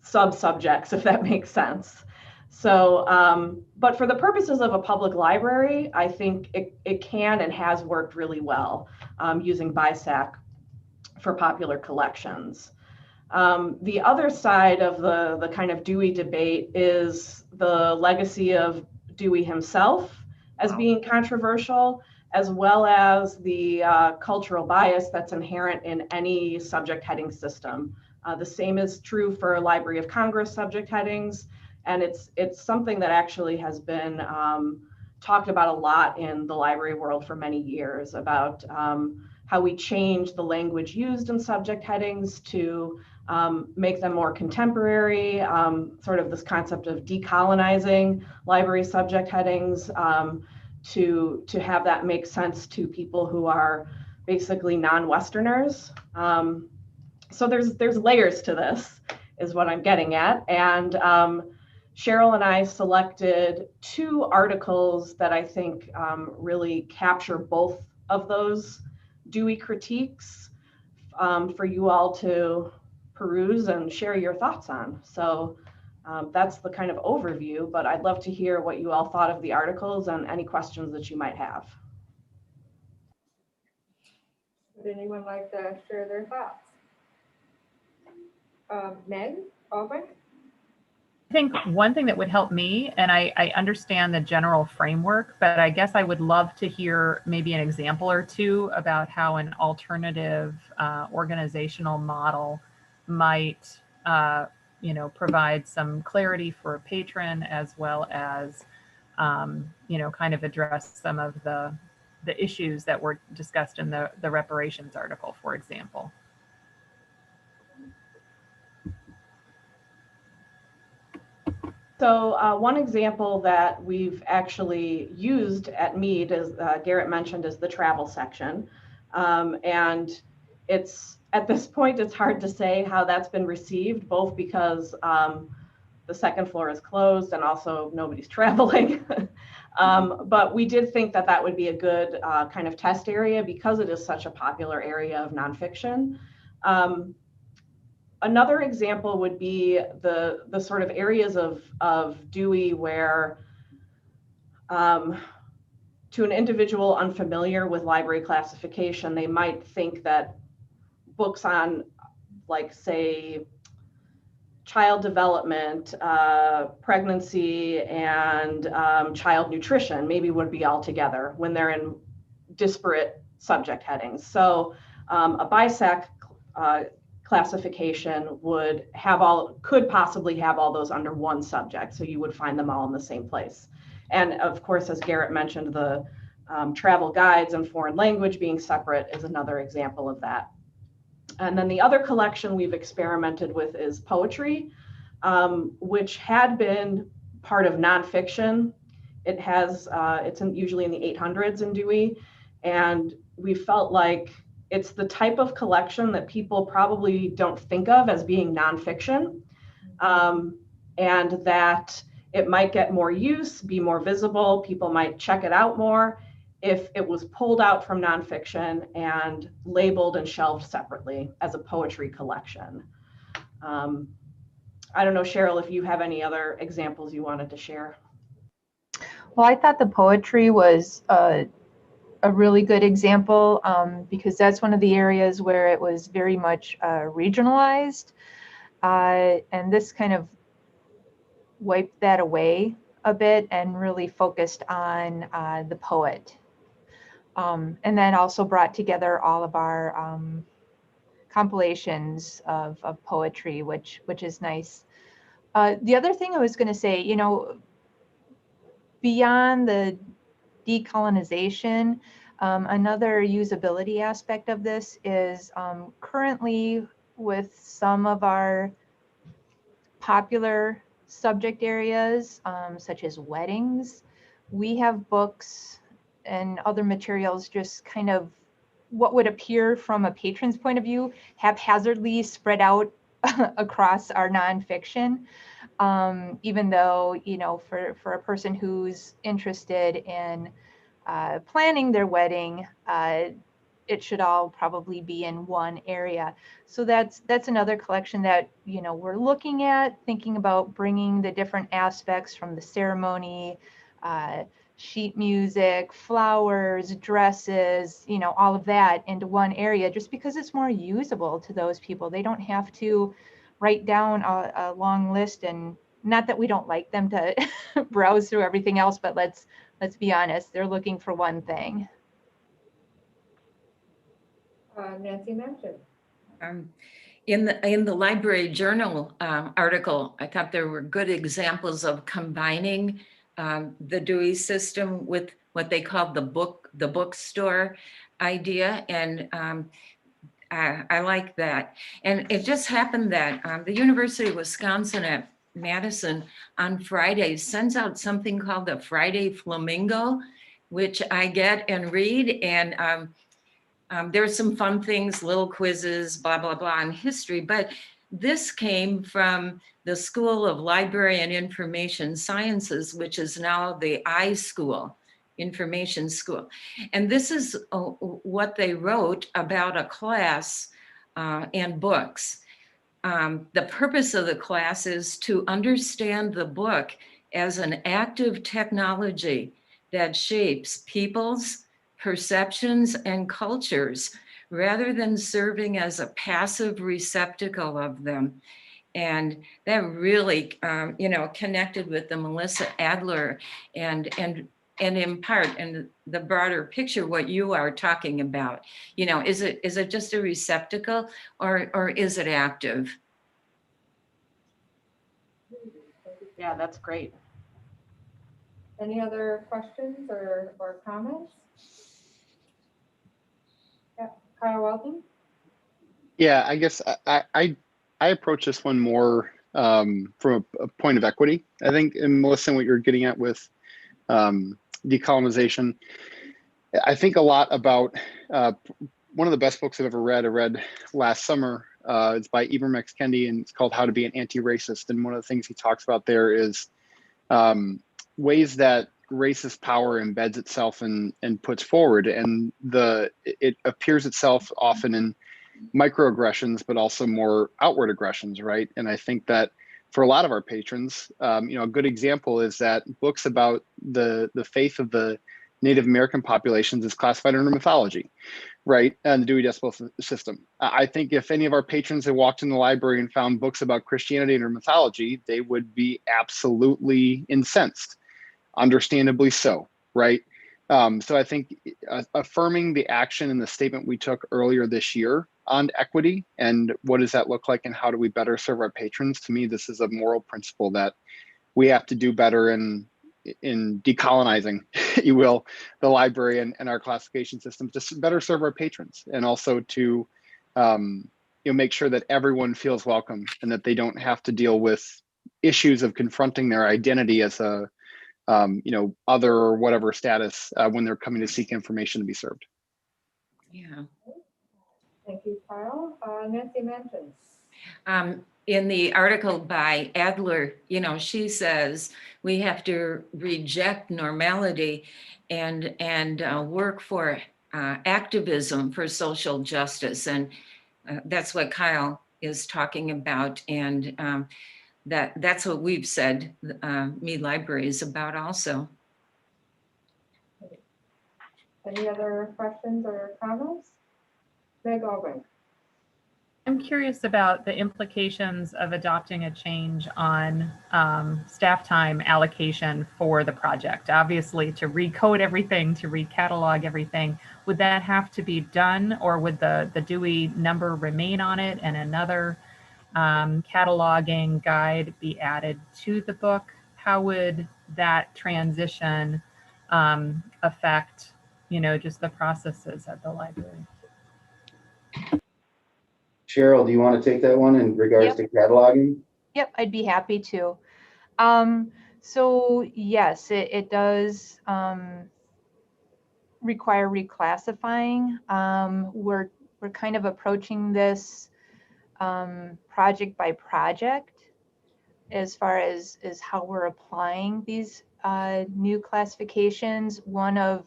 sub-subjects, if that makes sense. So, but for the purposes of a public library, I think it can and has worked really well using Bisac for popular collections. The other side of the kind of Dewey debate is the legacy of Dewey himself as being controversial, as well as the cultural bias that's inherent in any subject heading system. The same is true for Library of Congress subject headings, and it's something that actually has been talked about a lot in the library world for many years about how we change the language used in subject headings to make them more contemporary, sort of this concept of decolonizing library subject headings, to have that make sense to people who are basically non-Westerners. So there's layers to this, is what I'm getting at. And Cheryl and I selected 2 articles that I think really capture both of those Dewey critiques for you all to peruse and share your thoughts on. So that's the kind of overview, but I'd love to hear what you all thought of the articles and any questions that you might have. Would anyone like to share their thoughts? Meg, Auburn? I think one thing that would help me, and I understand the general framework, but I guess I would love to hear maybe an example or two about how an alternative organizational model might, provide some clarity for a patron, as well as, kind of address some of the issues that were discussed in the reparations article, for example. So one example that we've actually used at Mead, as Garrett mentioned, is the travel section. And it's, at this point, it's hard to say how that's been received, both because the second floor is closed and also nobody's traveling. But we did think that that would be a good kind of test area because it is such a popular area of nonfiction. Another example would be the sort of areas of Dewey where, to an individual unfamiliar with library classification, they might think that books on, like, say, child development, pregnancy, and child nutrition maybe would be all together when they're in disparate subject headings. So a Bisac classification could possibly have all those under one subject, so you would find them all in the same place. And of course, as Garrett mentioned, the travel guides and foreign language being separate is another example of that. And then the other collection we've experimented with is poetry, which had been part of nonfiction. It's usually in the 800s in Dewey, and we felt like it's the type of collection that people probably don't think of as being nonfiction, and that it might get more use, be more visible, people might check it out more if it was pulled out from nonfiction and labeled and shelved separately as a poetry collection. I don't know, Cheryl, if you have any other examples you wanted to share. Well, I thought the poetry was a really good example because that's one of the areas where it was very much regionalized. And this kind of wiped that away a bit and really focused on the poet. And then also brought together all of our compilations of poetry, which is nice. The other thing I was going to say, beyond the decolonization, another usability aspect of this is currently with some of our popular subject areas, such as weddings, we have books and other materials just kind of what would appear from a patron's point of view haphazardly spread out across our nonfiction, even though, for a person who's interested in planning their wedding, it should all probably be in one area. So that's another collection that, we're looking at, thinking about bringing the different aspects from the ceremony, sheet music, flowers, dresses, all of that into one area, just because it's more usable to those people. They don't have to write down a long list, and not that we don't like them to browse through everything else, but let's be honest, they're looking for one thing. Nancy mentioned. In the library journal article, I thought there were good examples of combining the Dewey system with what they called the bookstore idea, and I like that. And it just happened that the University of Wisconsin at Madison on Fridays sends out something called the Friday Flamingo, which I get and read, and there's some fun things, little quizzes, blah, blah, blah, on history, but this came from the School of Library and Information Sciences, which is now the iSchool, Information School. And this is what they wrote about a class and books. The purpose of the class is to understand the book as an active technology that shapes people's perceptions and cultures, rather than serving as a passive receptacle of them. And that really, connected with the Melissa Adler and in part, and the broader picture, what you are talking about. Is it just a receptacle, or is it active? Yeah, that's great. Any other questions or comments? Yeah, Kyle Weldon? Yeah, I guess I approach this one more from a point of equity. I think, and Melissa, what you're getting at with decolonization, I think a lot about one of the best books I've ever read. I read last summer. It's by Ibram X. Kendi, and it's called How to Be an Anti-Racist. And one of the things he talks about there is ways that racist power embeds itself and puts forward, and it appears itself often in microaggressions, but also more outward aggressions, right? And I think that for a lot of our patrons, a good example is that books about the faith of the Native American populations is classified under mythology, right? And the Dewey Decimal System. I think if any of our patrons had walked in the library and found books about Christianity under mythology, they would be absolutely incensed, understandably so, right? So I think affirming the action and the statement we took earlier this year on equity and what does that look like and how do we better serve our patrons, to me, this is a moral principle that we have to do better in decolonizing, you will, the library and our classification system to better serve our patrons, and also to make sure that everyone feels welcome and that they don't have to deal with issues of confronting their identity as a other or whatever status when they're coming to seek information to be served. Yeah. Thank you, Kyle. Nancy Mansions. In the article by Adler, she says we have to reject normality and work for activism for social justice. And that's what Kyle is talking about. And that's what we've said Mead Library is about also. Any other questions or comments? Meg Albright. I'm curious about the implications of adopting a change on staff time allocation for the project. Obviously, to recode everything, to recatalog everything, would that have to be done, or would the Dewey number remain on it and another cataloging guide be added to the book? How would that transition affect, just the processes at the library? Cheryl, do you want to take that one in regards to cataloging? Yep, I'd be happy to. So yes, it does require reclassifying. We're kind of approaching this project by project as far as how we're applying these new classifications. One of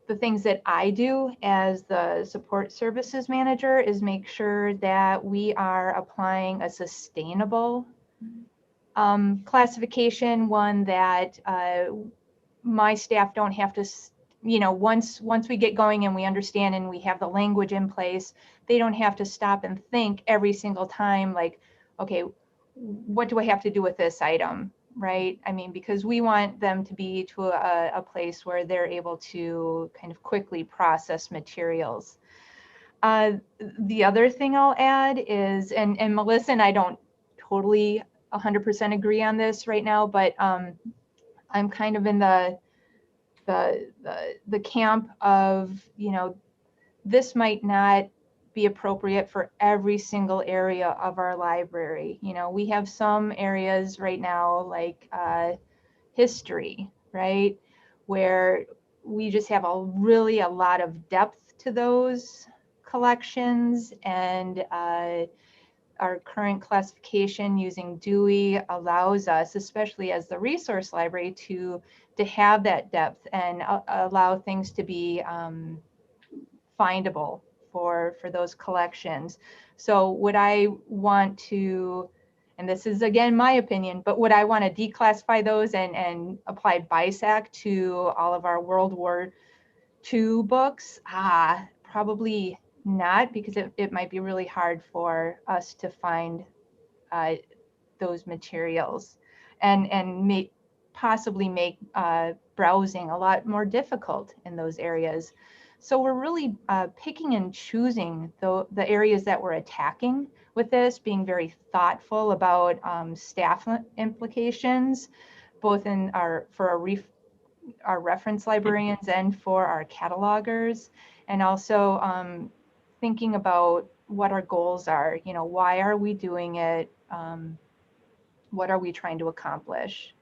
the things that I do as the support services manager is make sure that we are applying a sustainable classification, one that my staff don't have to, once we get going and we understand and we have the language in place, they don't have to stop and think every single time, like, okay, what do I have to do with this item? Right? I mean, because we want them to be to a place where they're able to kind of quickly process materials. The other thing I'll add is, and Melissa and I don't totally 100% agree on this right now, but I'm kind of in the camp of, this might not be appropriate for every single area of our library. We have some areas right now, like history, right, where we just have a lot of depth to those collections, and our current classification using Dewey allows us, especially as the resource library, to have that depth and allow things to be findable for those collections. So would I want to, and this is again my opinion, but would I want to declassify those and apply Bisac to all of our World War II books? Probably not, because it might be really hard for us to find those materials and possibly make browsing a lot more difficult in those areas. So we're really picking and choosing the areas that we're attacking with this, being very thoughtful about staff implications, both in our reference librarians and for our catalogers, and also thinking about what our goals are. You know, why are we doing it? What are we trying to accomplish?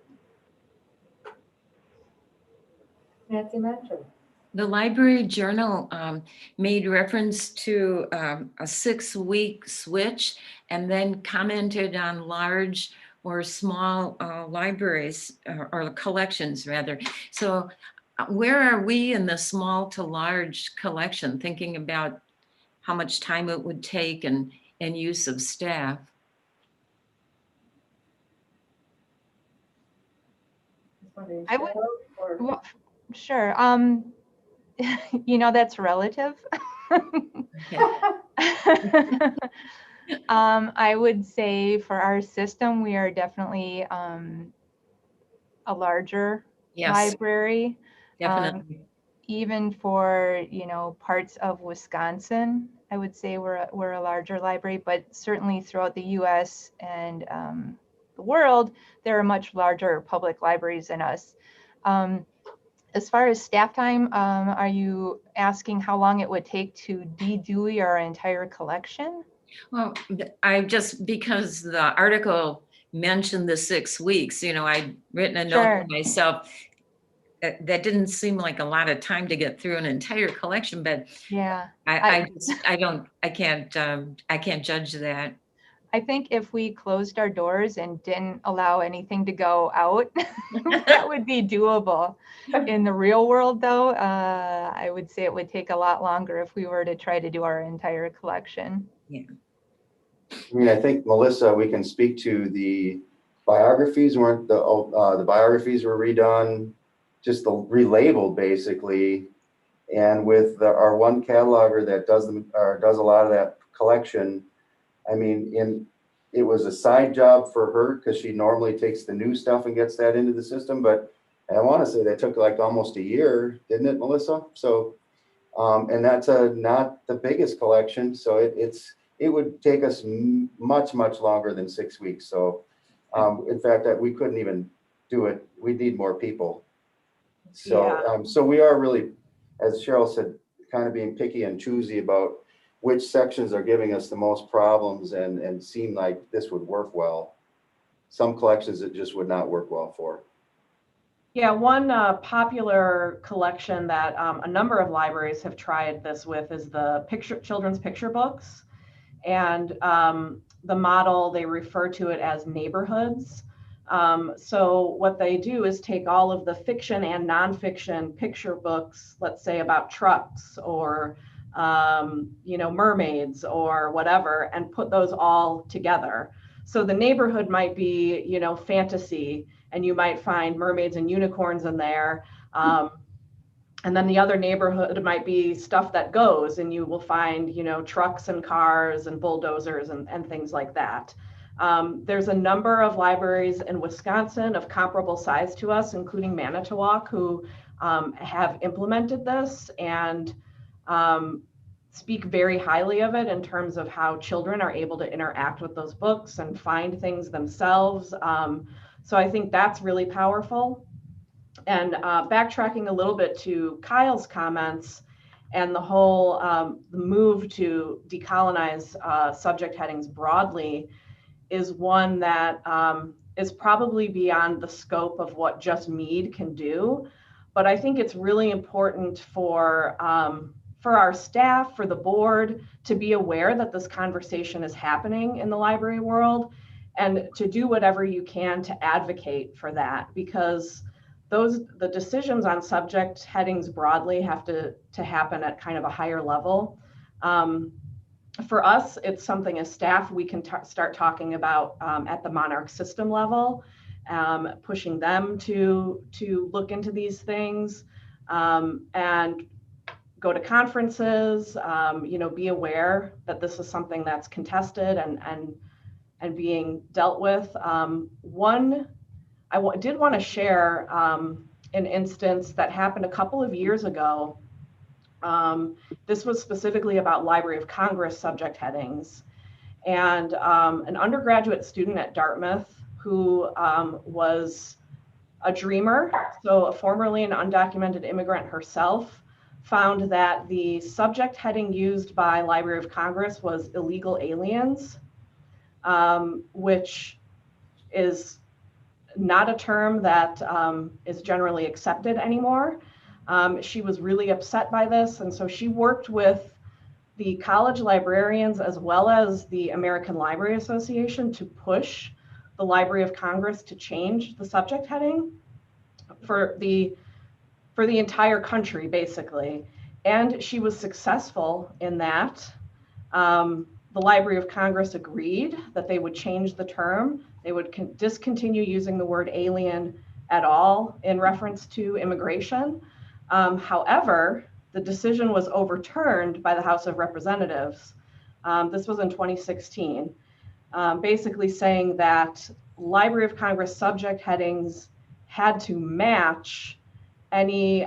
Nancy mentioned. The library journal made reference to a 6-week switch and then commented on large or small libraries or collections rather. So where are we in the small to large collection, thinking about how much time it would take and use of staff? I would, well, sure. You know, that's relative. I would say for our system, we are definitely a larger library. Definitely. Even for, you know, parts of Wisconsin, I would say we're a larger library, but certainly throughout the US and the world, there are much larger public libraries than us. As far as staff time, are you asking how long it would take to de-Dewey our entire collection? Well, because the article mentioned the 6 weeks, you know, I'd written a note to myself. That didn't seem like a lot of time to get through an entire collection, but yeah, I can't judge that. I think if we closed our doors and didn't allow anything to go out, that would be doable. In the real world, though, I would say it would take a lot longer if we were to try to do our entire collection. Yeah. I mean, I think, Melissa, we can speak to the biographies. The biographies were redone, just relabeled basically. And with our one cataloger that does a lot of that collection, I mean, it was a side job for her because she normally takes the new stuff and gets that into the system. But I want to say that took like almost a year, didn't it, Melissa? So, and that's not the biggest collection. So it would take us much longer than 6 weeks. So, in fact, we couldn't even do it. We need more people. So, so we are really, as Cheryl said, kind of being picky and choosy about which sections are giving us the most problems and seem like this would work well. Some collections it just would not work well for. Yeah, one popular collection that a number of libraries have tried this with is the children's picture books. And the model, they refer to it as neighborhoods. So what they do is take all of the fiction and nonfiction picture books, let's say about trucks or you know, mermaids or whatever, and put those all together. So the neighborhood might be, you know, fantasy, and you might find mermaids and unicorns in there. And then the other neighborhood might be stuff that goes, and you will find, you know, trucks and cars and bulldozers and things like that. There's a number of libraries in Wisconsin of comparable size to us, including Manitowoc, who have implemented this and speak very highly of it in terms of how children are able to interact with those books and find things themselves. So I think that's really powerful. And backtracking a little bit to Kyle's comments and the whole move to decolonize subject headings broadly is one that is probably beyond the scope of what just Mead can do. But I think it's really important for for our staff, for the board to be aware that this conversation is happening in the library world, and to do whatever you can to advocate for that, because the decisions on subject headings broadly have to happen at kind of a higher level. For us, it's something as staff we can start talking about at the Monarch system level, pushing them to look into these things, and go to conferences, be aware that this is something that's contested and being dealt with. I did want to share an instance that happened a couple of years ago. This was specifically about Library of Congress subject headings. And an undergraduate student at Dartmouth who was a dreamer, so formerly an undocumented immigrant herself, found that the subject heading used by Library of Congress was illegal aliens, which is not a term that is generally accepted anymore. She was really upset by this, and so she worked with the college librarians as well as the American Library Association to push the Library of Congress to change the subject heading for the entire country, basically. And she was successful in that. The Library of Congress agreed that they would change the term. They would discontinue using the word alien at all in reference to immigration. However, the decision was overturned by the House of Representatives. This was in 2016, basically saying that Library of Congress subject headings had to match any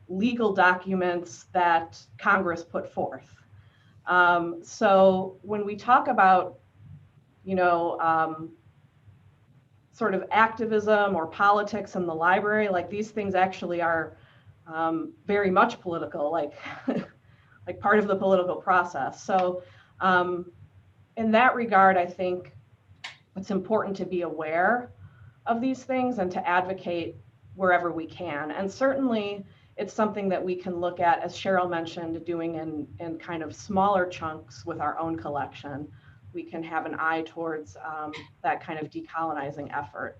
legal documents that Congress put forth. So when we talk about, sort of activism or politics in the library, like these things actually are very much political, like part of the political process. So in that regard, I think it's important to be aware of these things and to advocate wherever we can. And certainly it's something that we can look at, as Cheryl mentioned, doing in kind of smaller chunks with our own collection. We can have an eye towards that kind of decolonizing effort.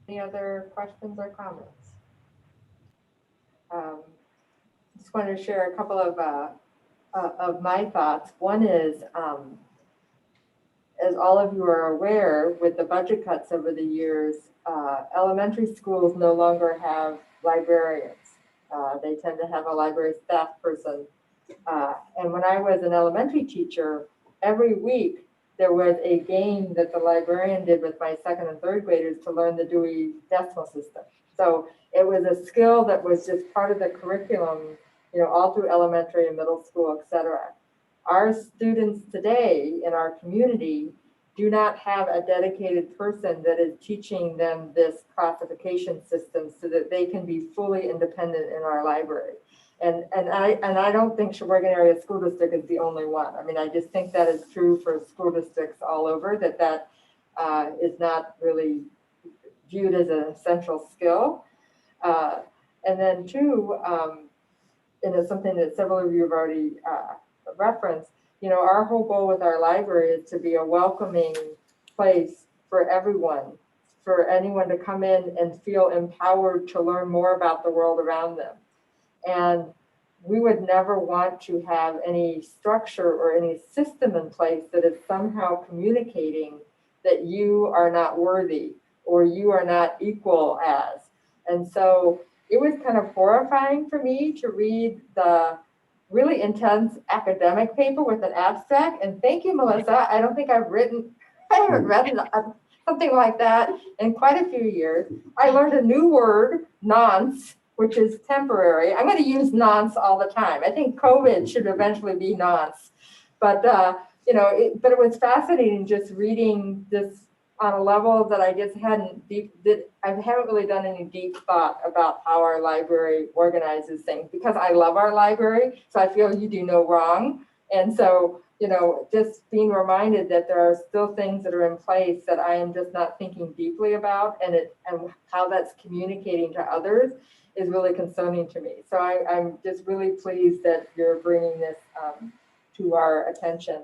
Any other questions or comments? Just wanted to share a couple of my thoughts. One is, as all of you are aware, with the budget cuts over the years, elementary schools no longer have librarians. They tend to have a library staff person. And when I was an elementary teacher, every week there was a game that the librarian did with my second and third graders to learn the Dewey Decimal System. So it was a skill that was just part of the curriculum, all through elementary and middle school, et cetera. Our students today in our community do not have a dedicated person that is teaching them this classification system so that they can be fully independent in our library. And I don't think Sheboygan Area School District is the only one. I mean, I just think that is true for school districts all over, that is not really viewed as an essential skill. And then two, and it's something that several of you have already referenced, our whole goal with our library is to be a welcoming place for everyone, for anyone to come in and feel empowered to learn more about the world around them. And we would never want to have any structure or any system in place that is somehow communicating that you are not worthy or you are not equal as. And so it was kind of horrifying for me to read the really intense academic paper with an abstract. And thank you, Melissa. I don't think I haven't read something like that in quite a few years. I learned a new word, nonce, which is temporary. I'm going to use nonce all the time. I think COVID should eventually be nonce. But, but it was fascinating just reading this on a level that I just I haven't really done any deep thought about how our library organizes things, because I love our library. So I feel you do no wrong. And so, just being reminded that there are still things that are in place that I am just not thinking deeply about, and how that's communicating to others is really concerning to me. So I'm just really pleased that you're bringing this to our attention.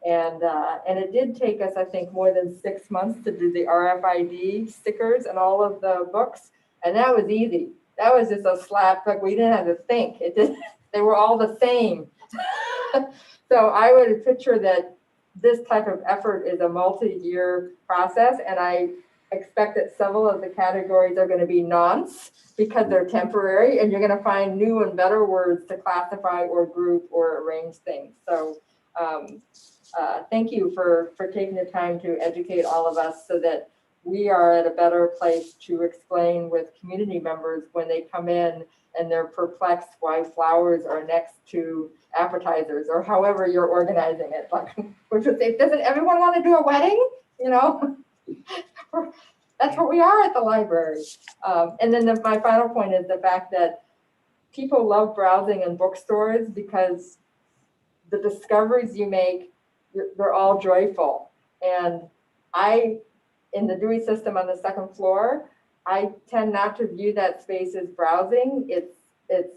And it did take us, I think, more than 6 months to do the RFID stickers and all of the books. And that was easy. That was just a slap, like we didn't have to think. They were all the same. So I would picture that this type of effort is a multi-year process, and I expect that several of the categories are going to be nonce because they're temporary, and you're going to find new and better words to classify or group or arrange things. So thank you for taking the time to educate all of us so that we are at a better place to explain with community members when they come in and they're perplexed why flowers are next to appetizers or however you're organizing it. Like, which would say, doesn't everyone want to do a wedding? You know, that's what we are at the library. And then my final point is the fact that people love browsing in bookstores because the discoveries you make, they're all joyful. And in the Dewey system on the second floor, I tend not to view that space as browsing. It's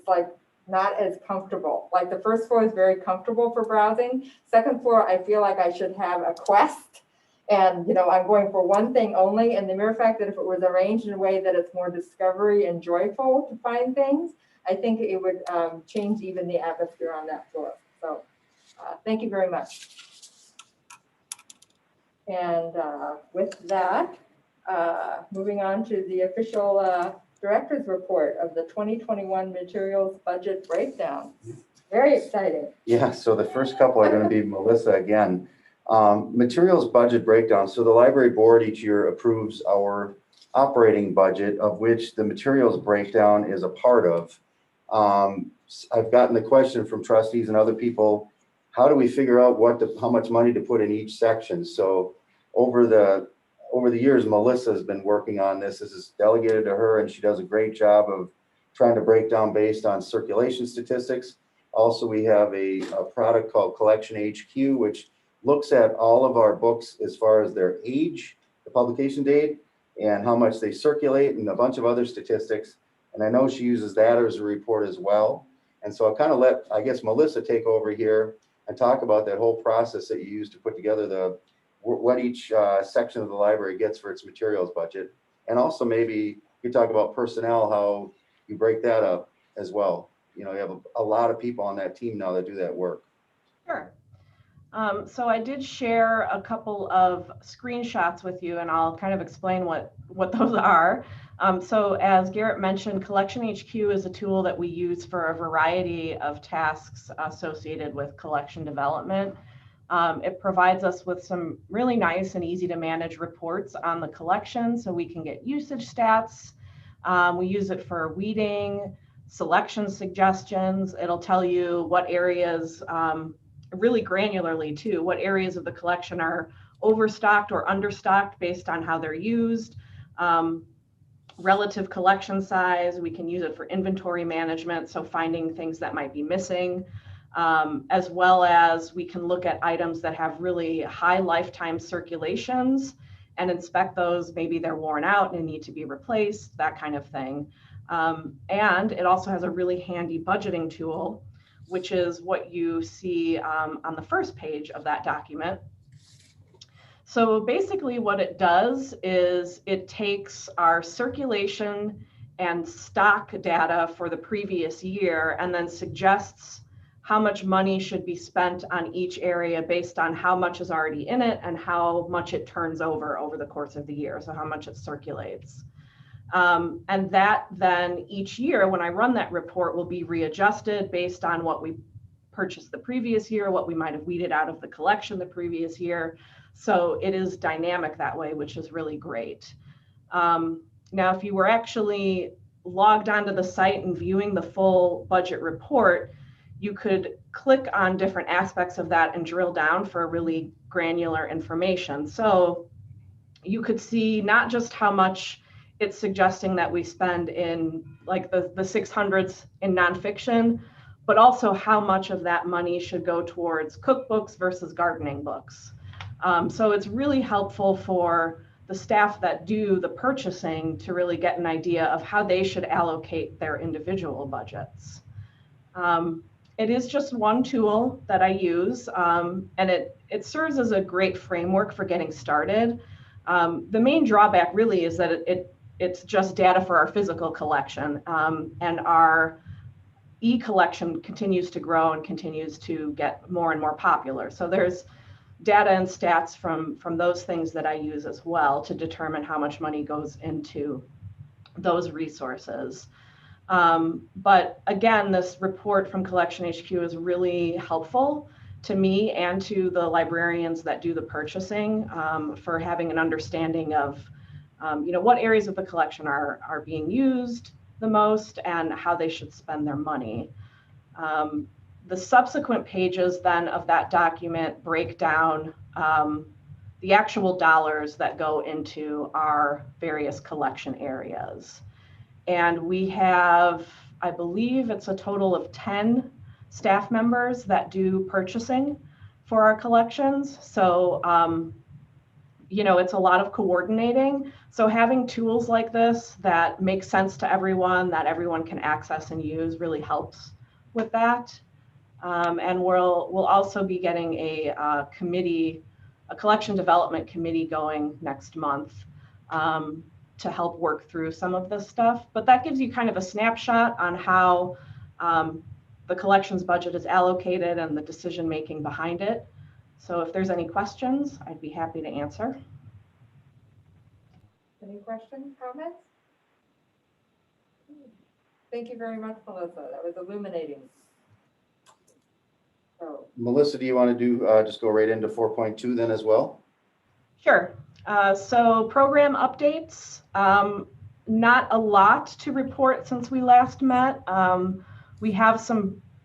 like not as comfortable. Like the first floor is very comfortable for browsing. Second floor, I feel like I should have a quest. And, you know, I'm going for one thing only. And the mere fact that if it was arranged in a way that it's more discovery and joyful to find things, I think it would change even the atmosphere on that floor. So thank you very much. And with that, moving on to the official director's report of the 2021 materials budget breakdown. Very exciting. Yeah, so the first couple are going to be Melissa again. Materials budget breakdown. So the library board each year approves our operating budget, of which the materials breakdown is a part of. I've gotten the question from trustees and other people, how do we figure out how much money to put in each section? So over the years, Melissa has been working on this. This is delegated to her, and she does a great job of trying to break down based on circulation statistics. Also, we have a product called Collection HQ, which looks at all of our books as far as their age, the publication date, and how much they circulate, and a bunch of other statistics. And I know she uses that as a report as well. And so I'll kind of let, I guess, Melissa take over here and talk about that whole process that you use to put together what each section of the library gets for its materials budget. And also maybe you talk about personnel, how you break that up as well. You know, you have a lot of people on that team now that do that work. Sure. So I did share a couple of screenshots with you, and I'll kind of explain what those are. So as Garrett mentioned, Collection HQ is a tool that we use for a variety of tasks associated with collection development. It provides us with some really nice and easy to manage reports on the collection so we can get usage stats. We use it for weeding, selection suggestions. It'll tell you what areas, really granularly too, what areas of the collection are overstocked or understocked based on how they're used. Relative collection size, we can use it for inventory management, so finding things that might be missing, as well as we can look at items that have really high lifetime circulations and inspect those. Maybe they're worn out and need to be replaced, that kind of thing. And it also has a really handy budgeting tool, which is what you see on the first page of that document. So basically what it does is it takes our circulation and stock data for the previous year and then suggests how much money should be spent on each area based on how much is already in it and how much it turns over the course of the year, so how much it circulates. And that then each year when I run that report will be readjusted based on what we purchased the previous year, what we might have weeded out of the collection the previous year. So it is dynamic that way, which is really great. Now, if you were actually logged onto the site and viewing the full budget report, you could click on different aspects of that and drill down for really granular information. So you could see not just how much it's suggesting that we spend in like the 600s in nonfiction, but also how much of that money should go towards cookbooks versus gardening books. So it's really helpful for the staff that do the purchasing to really get an idea of how they should allocate their individual budgets. It is just one tool that I use, and it serves as a great framework for getting started. The main drawback really is that it's just data for our physical collection, and our e-collection continues to grow and continues to get more and more popular. So there's data and stats from those things that I use as well to determine how much money goes into those resources. But again, this report from Collection HQ is really helpful to me and to the librarians that do the purchasing, for having an understanding of what areas of the collection are being used the most and how they should spend their money. The subsequent pages then of that document break down the actual dollars that go into our various collection areas. And we have, I believe it's a total of 10 staff members that do purchasing for our collections. So, it's a lot of coordinating. So having tools like this that make sense to everyone, that everyone can access and use, really helps with that. And we'll also be getting a collection development committee going next month to help work through some of this stuff. But that gives you kind of a snapshot on how the collections budget is allocated and the decision making behind it. So if there's any questions, I'd be happy to answer. Any questions, comments? Thank you very much, Melissa. That was illuminating. So, Melissa, do you want to do, just go right into 4.2 then as well? Sure. So program updates, not a lot to report since we last met. We have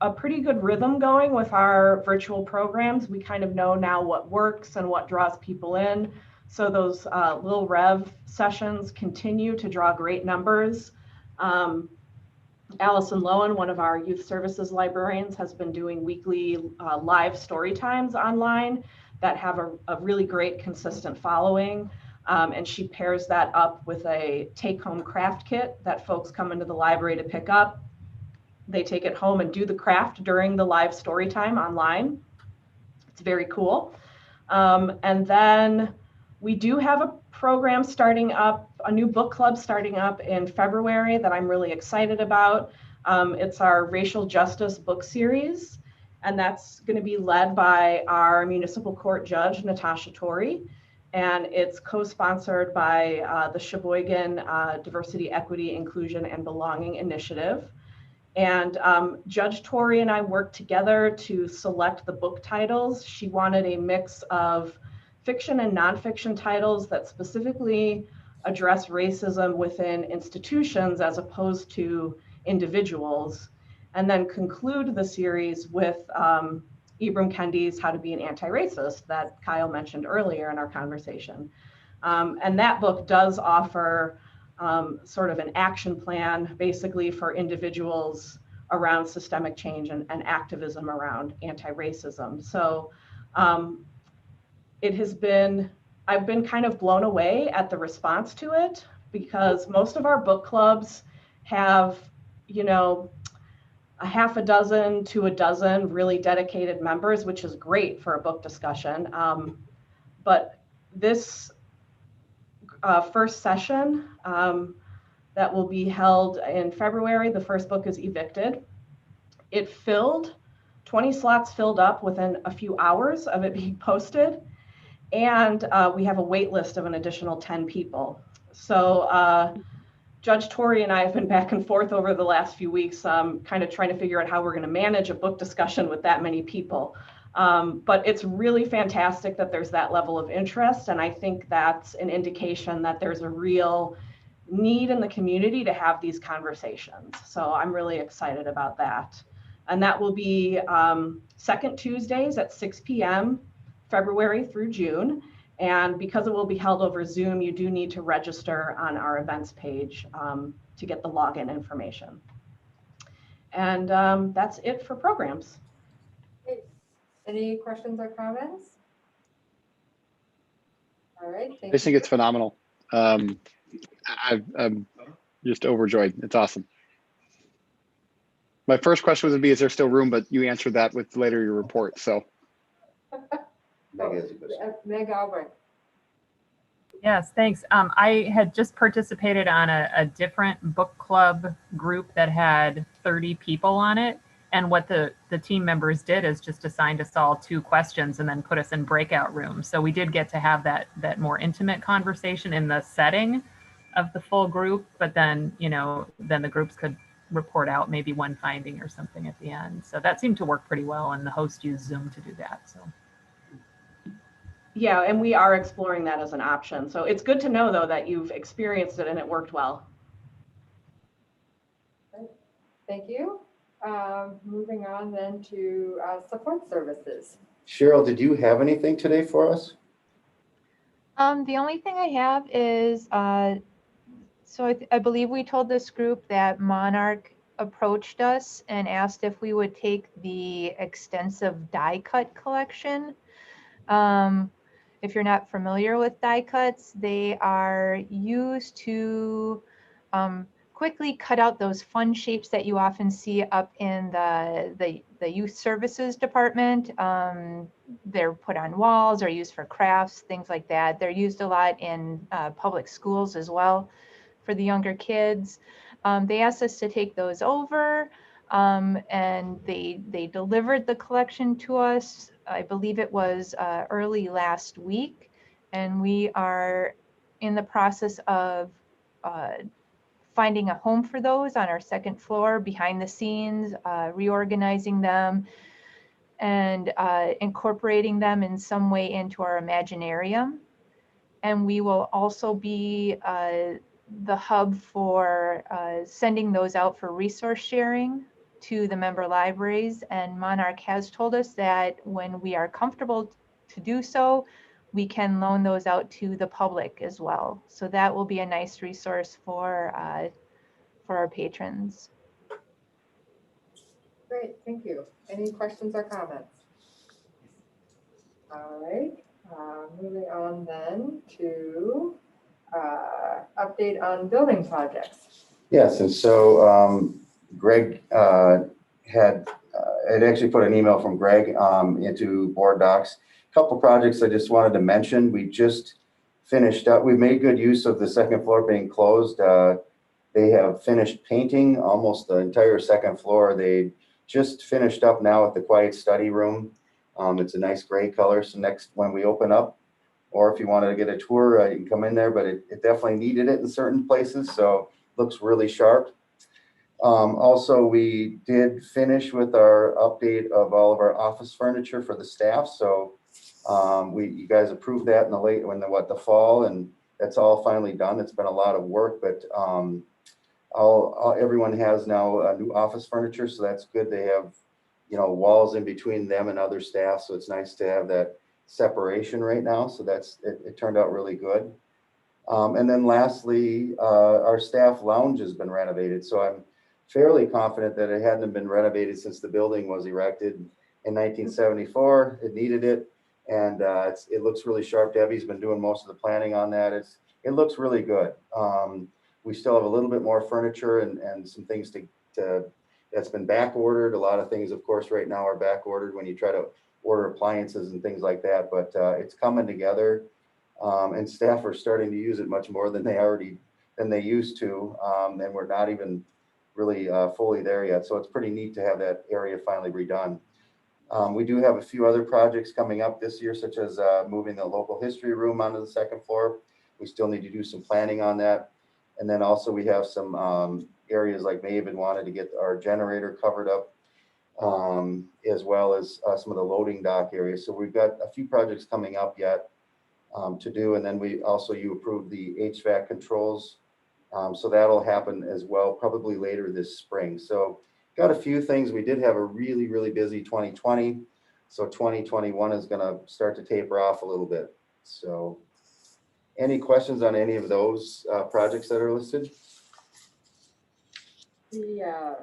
a pretty good rhythm going with our virtual programs. We kind of know now what works and what draws people in. So those Lil Rev sessions continue to draw great numbers. Allison Lowen, one of our youth services librarians, has been doing weekly live story times online that have a really great consistent following. And she pairs that up with a take-home craft kit that folks come into the library to pick up. They take it home and do the craft during the live story time online. It's very cool. And then we do have a program starting up, a new book club starting up in February that I'm really excited about. It's our Racial Justice book series, and that's going to be led by our municipal court judge, Natasha Torrey, and it's co-sponsored by the Sheboygan Diversity, Equity, Inclusion, and Belonging Initiative. And Judge Torrey and I worked together to select the book titles. She wanted a mix of fiction and nonfiction titles that specifically address racism within institutions as opposed to individuals, and then conclude the series with Ibram Kendi's How to Be an Anti-Racist that Kyle mentioned earlier in our conversation. And that book does offer sort of an action plan basically for individuals around systemic change and activism around anti-racism. So I've been kind of blown away at the response to it, because most of our book clubs have, a half a dozen to a dozen really dedicated members, which is great for a book discussion. But this first session that will be held in February, the first book is Evicted. It filled, 20 slots filled up within a few hours of it being posted. And we have a wait list of an additional 10 people. So Judge Torrey and I have been back and forth over the last few weeks, kind of trying to figure out how we're going to manage a book discussion with that many people. But it's really fantastic that there's that level of interest. And I think that's an indication that there's a real need in the community to have these conversations. So I'm really excited about that. And that will be second Tuesdays at 6 p.m. February through June. And because it will be held over Zoom, you do need to register on our events page to get the login information. And that's it for programs. Any questions or comments? All right, I thank just think you. it's phenomenal. I'm just overjoyed. It's awesome. My first question would be, is there still room? But you answered that with later your report. So Meg has a question. Meg Albrecht. Yes, thanks. I had just participated on a different book club group that had 30 people on it. And what the team members did is just assigned us all 2 questions and then put us in breakout rooms. So we did get to have that more intimate conversation in the setting of the full group. But then, then the groups could report out maybe one finding or something at the end. So that seemed to work pretty well. And the host used Zoom to do that. So. Yeah, and we are exploring that as an option. So it's good to know, though, that you've experienced it and it worked well. Thank you. Moving on then to support services. Cheryl, did you have anything today for us? The only thing I have is, so I believe we told this group that Monarch approached us and asked if we would take the extensive die cut collection. If you're not familiar with die cuts, they are used to quickly cut out those fun shapes that you often see up in the youth services department. They're put on walls or used for crafts, things like that. They're used a lot in public schools as well for the younger kids. They asked us to take those over, and they delivered the collection to us. I believe it was early last week, and we are in the process of finding a home for those on our second floor behind the scenes, reorganizing them and incorporating them in some way into our Imaginarium. And we will also be the hub for sending those out for resource sharing to the member libraries. And Monarch has told us that when we are comfortable to do so, we can loan those out to the public as well. So that will be a nice resource for our patrons. Great, thank you. Any questions or comments? All right, moving on then to update on building projects. Yes, and so Greg had actually put an email from Greg into board docs. A couple projects I just wanted to mention. We just finished up. We made good use of the second floor being closed. They have finished painting almost the entire second floor. They just finished up now at the quiet study room. It's a nice gray color. So next, when we open up, or if you wanted to get a tour, you can come in there, but it definitely needed it in certain places. So looks really sharp. Also, we did finish with our update of all of our office furniture for the staff. So you guys approved that in the fall, and that's all finally done. It's been a lot of work, but everyone has now new office furniture, so that's good. They have, walls in between them and other staff, so it's nice to have that separation right now. So it turned out really good. And then lastly, our staff lounge has been renovated. So I'm fairly confident that it hadn't been renovated since the building was erected in 1974. It needed it, and it looks really sharp. Debbie's been doing most of the planning on that. It looks really good. We still have a little bit more furniture and some things that's been back ordered. A lot of things, of course, right now are back ordered when you try to order appliances and things like that, but it's coming together. And staff are starting to use it much more than they used to. And we're not even really fully there yet. So it's pretty neat to have that area finally redone. We do have a few other projects coming up this year, such as moving the local history room onto the second floor. We still need to do some planning on that. And then also we have some areas like Maven wanted to get our generator covered up, as well as some of the loading dock areas. So we've got a few projects coming up yet to do. And then you approved the HVAC controls. So that'll happen as well, probably later this spring. So got a few things. We did have a really, really busy 2020. So 2021 is going to start to taper off a little bit. So any questions on any of those projects that are listed? The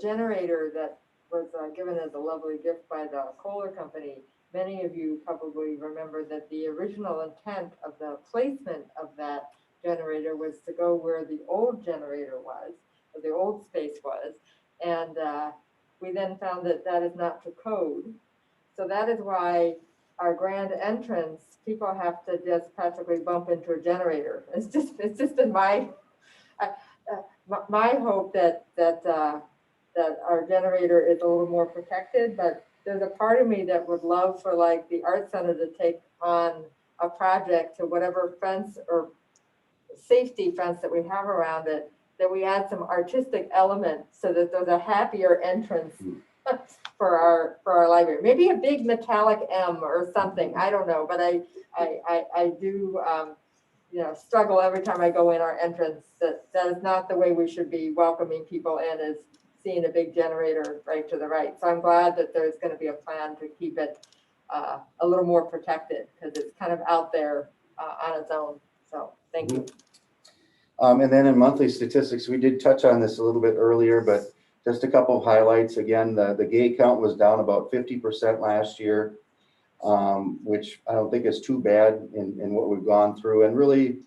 generator that was given as a lovely gift by the Kohler company, many of you probably remember that the original intent of the placement of that generator was to go where the old generator was, or the old space was. And we then found that that is not to code. So that is why our grand entrance, people have to just practically bump into a generator. It's just in my hope that our generator is a little more protected, but there's a part of me that would love for like the art center to take on a project to whatever fence or safety fence that we have around it, that we add some artistic element so that there's a happier entrance for our library. Maybe a big metallic M or something. I don't know, but I do struggle every time I go in our entrance. That is not the way we should be welcoming people in, is seeing a big generator right to the right. So I'm glad that there's going to be a plan to keep it a little more protected, because it's kind of out there on its own. So thank you. And then in monthly statistics, we did touch on this a little bit earlier, but just a couple of highlights. Again, the gate count was down about 50% last year, which I don't think is too bad in what we've gone through. And really,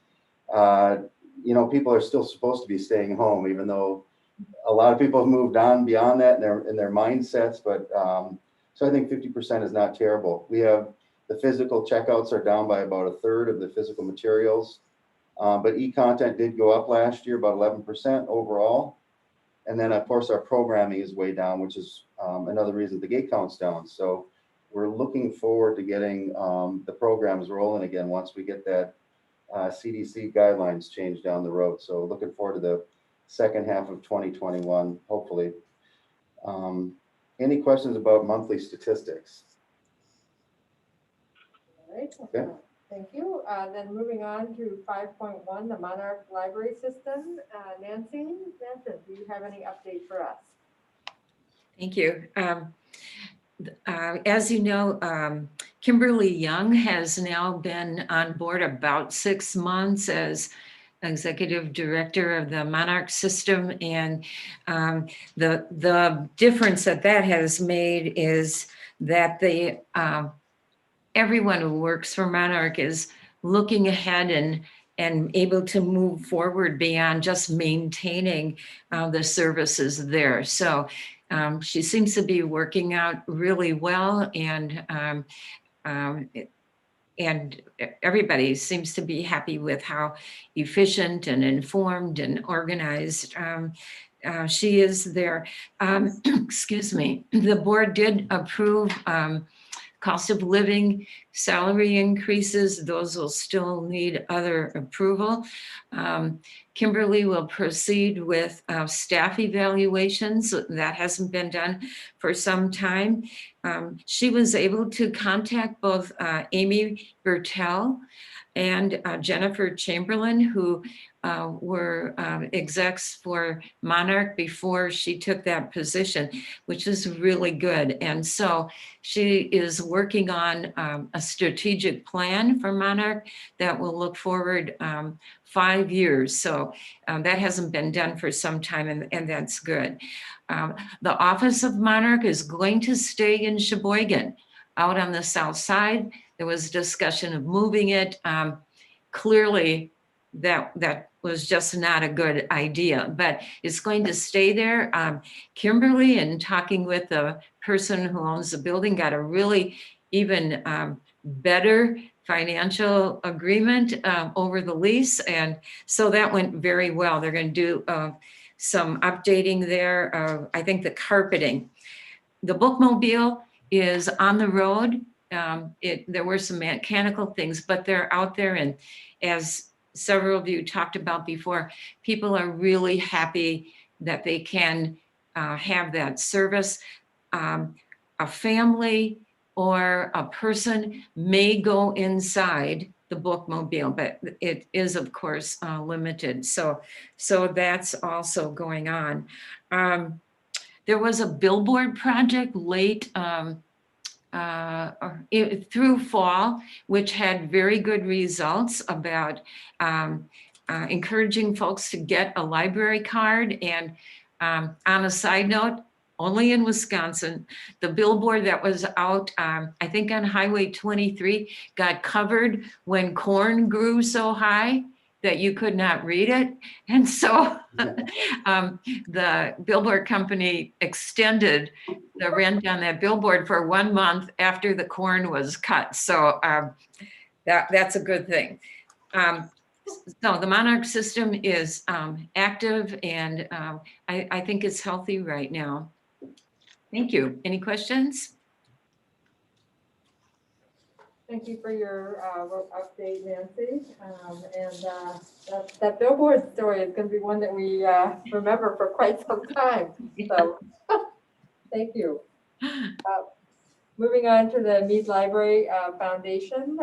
people are still supposed to be staying home, even though a lot of people have moved on beyond that in their mindsets. But so I think 50% is not terrible. We have the physical checkouts are down by about a third of the physical materials. But e-content did go up last year, about 11% overall. And then, of course, our programming is way down, which is another reason the gate count's down. So we're looking forward to getting the programs rolling again once we get that CDC guidelines changed down the road. So looking forward to the second half of 2021, hopefully. Any questions about monthly statistics? All right. Okay. Thank you. Then moving on to 5.1, the Monarch Library System. Nancy, do you have any update for us? Thank you. As you know, Kimberly Young has now been on board about 6 months as executive director of the Monarch system. And the difference that has made is that everyone who works for Monarch is looking ahead and able to move forward beyond just maintaining the services there. So she seems to be working out really well, and everybody seems to be happy with how efficient and informed and organized she is there. Excuse me. The board did approve cost of living salary increases. Those will still need other approval. Kimberly will proceed with staff evaluations. That hasn't been done for some time. She was able to contact both Amy Bertel and Jennifer Chamberlain, who were execs for Monarch before she took that position, which is really good. And so she is working on a strategic plan for Monarch that will look forward 5 years. So that hasn't been done for some time, and that's good. The office of Monarch is going to stay in Sheboygan, out on the south side. There was discussion of moving it. Clearly, that was just not a good idea, but it's going to stay there. Kimberly, in talking with the person who owns the building, got a really even better financial agreement over the lease. And so that went very well. They're going to do some updating there. I think the carpeting. The bookmobile is on the road. There were some mechanical things, but they're out there, and as several of you talked about before, people are really happy that they can have that service. A family or a person may go inside the bookmobile, but it is, of course, limited. So that's also going on. There was a Billboard project late through fall, which had very good results about encouraging folks to get a library card. And on a side note, only in Wisconsin. The billboard that was out, I think on Highway 23, got covered when corn grew so high that you could not read it. And so the billboard company extended the rent on that billboard for 1 month after the corn was cut. So that's a good thing. So the Monarch system is active, and I think it's healthy right now. Thank you. Any questions? Thank you for your update, Nancy. That billboard story is going to be one that we remember for quite some time. So thank you. Moving on to the Mead Library Foundation,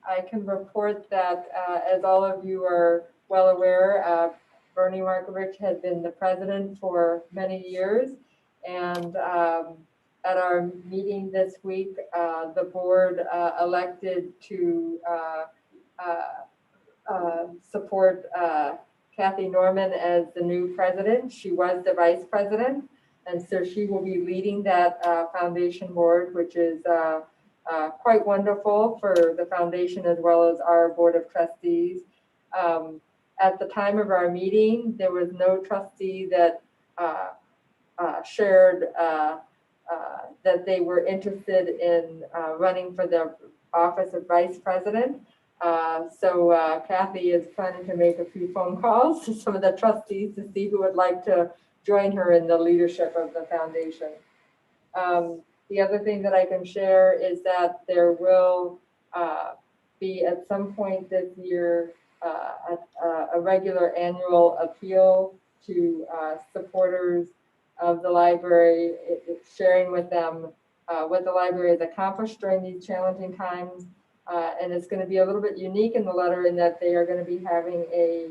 I can report that as all of you are well aware, Bernie Markovich has been the president for many years, and at our meeting this week, the board elected to support Kathy Norman as the new president. She was the vice president, and so she will be leading that foundation board, which is quite wonderful for the foundation as well as our board of trustees. At the time of our meeting, there was no trustee that shared that they were interested in running for the office of vice president. So Kathy is planning to make a few phone calls to some of the trustees to see who would like to join her in the leadership of the foundation. The other thing that I can share is that there will be at some point this year a regular annual appeal to supporters of the library, sharing with them what the library has accomplished during these challenging times. And it's going to be a little bit unique in the letter in that they are going to be having a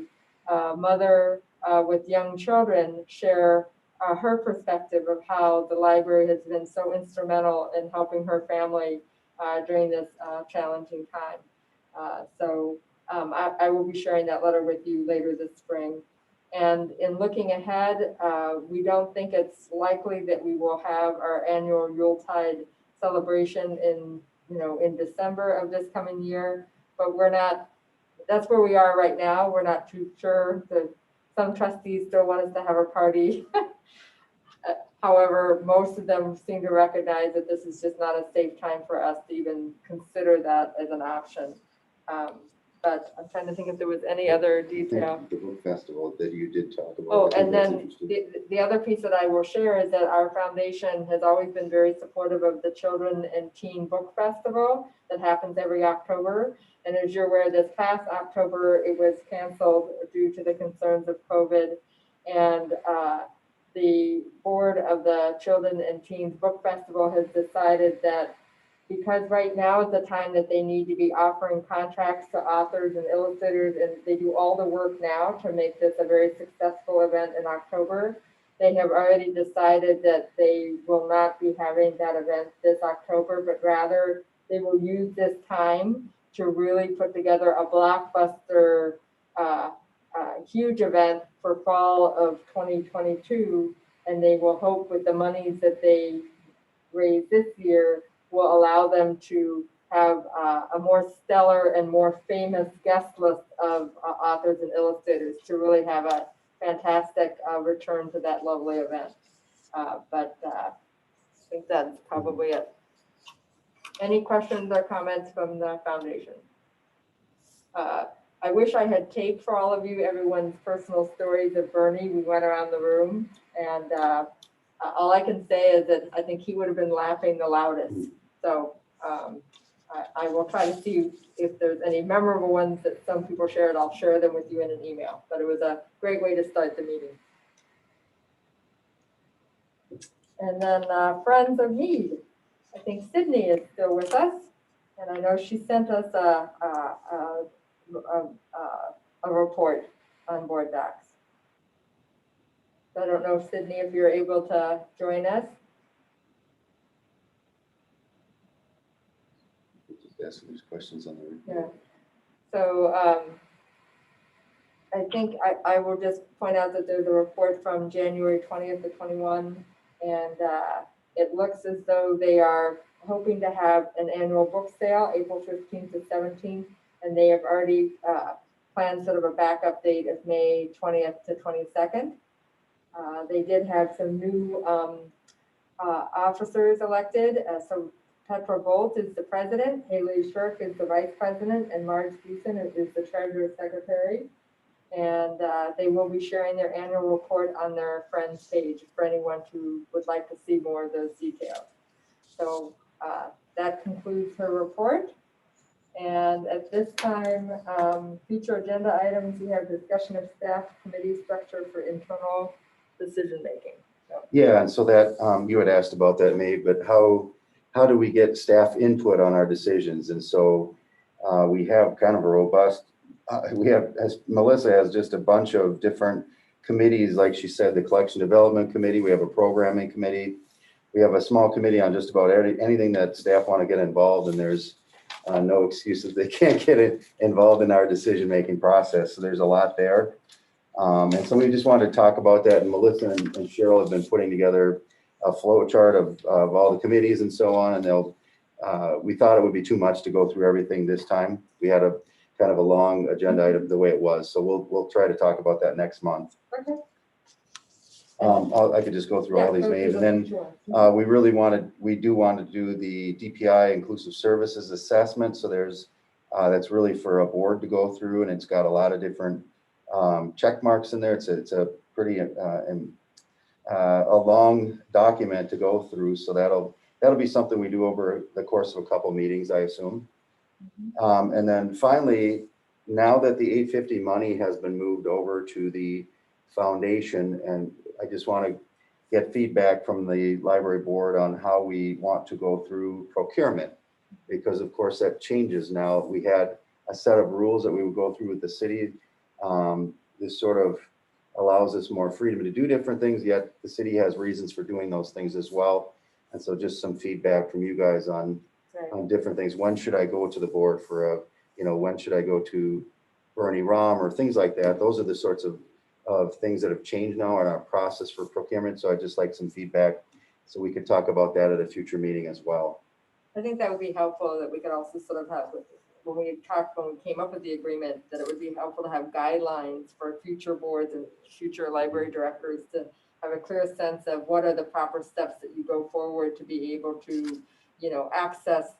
mother with young children share her perspective of how the library has been so instrumental in helping her family during this challenging time. So I will be sharing that letter with you later this spring. And in looking ahead, we don't think it's likely that we will have our annual Yuletide celebration in December of this coming year, but we're not, that's where we are right now. We're not too sure. Some trustees still want us to have a party. However, most of them seem to recognize that this is just not a safe time for us to even consider that as an option. But I'm trying to think if there was any other detail. The book festival that you did talk about. Oh, and then the other piece that I will share is that our foundation has always been very supportive of the Children and Teen Book Festival that happens every October. And as you're aware, this past October, it was canceled due to the concerns of COVID. And the board of the Children and Teens Book Festival has decided that because right now is the time that they need to be offering contracts to authors and illustrators, and they do all the work now to make this a very successful event in October. They have already decided that they will not be having that event this October, but rather they will use this time to really put together a blockbuster, huge event for fall of 2022. And they will hope with the monies that they raise this year will allow them to have a more stellar and more famous guest list of authors and illustrators to really have a fantastic return to that lovely event. But I think that's probably it. Any questions or comments from the foundation? I wish I had taped for all of you everyone's personal stories of Bernie. We went around the room, and all I can say is that I think he would have been laughing the loudest. So I will try to see if there's any memorable ones that some people shared. I'll share them with you in an email. But it was a great way to start the meeting. And then Friends of Mead. I think Sydney is still with us, and I know she sent us a report on board docs. So I don't know, Sydney, if you're able to join us. Just ask these questions on the report. Yeah. So I think I will just point out that there's a report from January 20th to 21 And it looks as though they are hoping to have an annual book sale, April 15th to 17th, and they have already planned sort of a backup date of May 20th to 22nd. They did have some new officers elected. So Petra Bolt is the president, Haley Shirk is the vice president, and Marge Beeson is the treasurer secretary. And they will be sharing their annual report on their Friends page for anyone who would like to see more of those details. So that concludes her report. And at this time, future agenda items, we have discussion of staff committee structure for internal decision-making. So. Yeah, and so that you had asked about that, Mead, but how do we get staff input on our decisions? And so we have kind of a robust, as Melissa has just a bunch of different committees, like she said, the collection development committee, we have a programming committee, we have a small committee on just about anything that staff want to get involved, and there's no excuses they can't get involved in our decision-making process. So there's a lot there. And so we just wanted to talk about that, and Melissa and Cheryl have been putting together a flow chart of all the committees and so on, and we thought it would be too much to go through everything this time. We had a kind of a long agenda item the way it was, so we'll try to talk about that next month. Okay. I could just go through all these names, and then we do want to do the DPI inclusive services assessment. So there's that's really for a board to go through, and it's got a lot of different check marks in there. It's a pretty a long document to go through, so that'll be something we do over the course of a couple meetings, I assume. And then finally, now that the 850 money has been moved over to the foundation, and I just want to get feedback from the library board on how we want to go through procurement, because of course that changes now. We had a set of rules that we would go through with the city. This sort of allows us more freedom to do different things, yet the city has reasons for doing those things as well. And so just some feedback from you guys on different things. When should I go to the board for when should I go to Bernie Rom or things like that? Those are the sorts of things that have changed now in our process for procurement. So I'd just like some feedback so we could talk about that at a future meeting as well. I think that would be helpful, that we could also sort of have, when we came up with the agreement, that it would be helpful to have guidelines for future boards and future library directors to have a clear sense of what are the proper steps that you go forward to be able to, access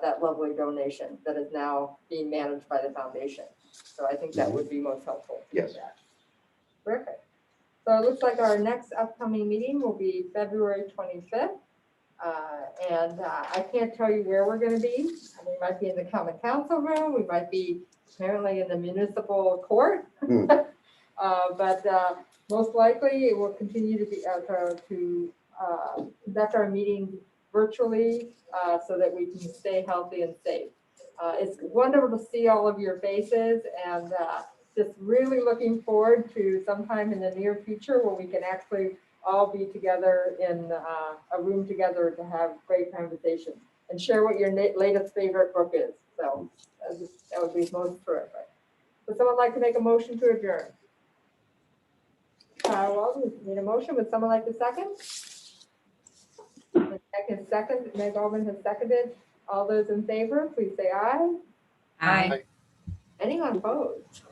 that lovely donation that is now being managed by the foundation. So I think that would be most helpful. Yes. Perfect. So it looks like our next upcoming meeting will be February 25th. And I can't tell you where we're going to be. We might be in the common council room. We might be apparently in the municipal court. But most likely it will continue to be to conduct our meetings virtually so that we can stay healthy and safe. It's wonderful to see all of your faces, and just really looking forward to sometime in the near future where we can actually all be together in a room together to have great conversations and share what your latest favorite book is. So that would be most terrific. Would someone like to make a motion to adjourn? Walden, need a motion? Would someone like to second? Second, Meg Alvin has seconded. All those in favor, please say aye. Aye. Anyone opposed?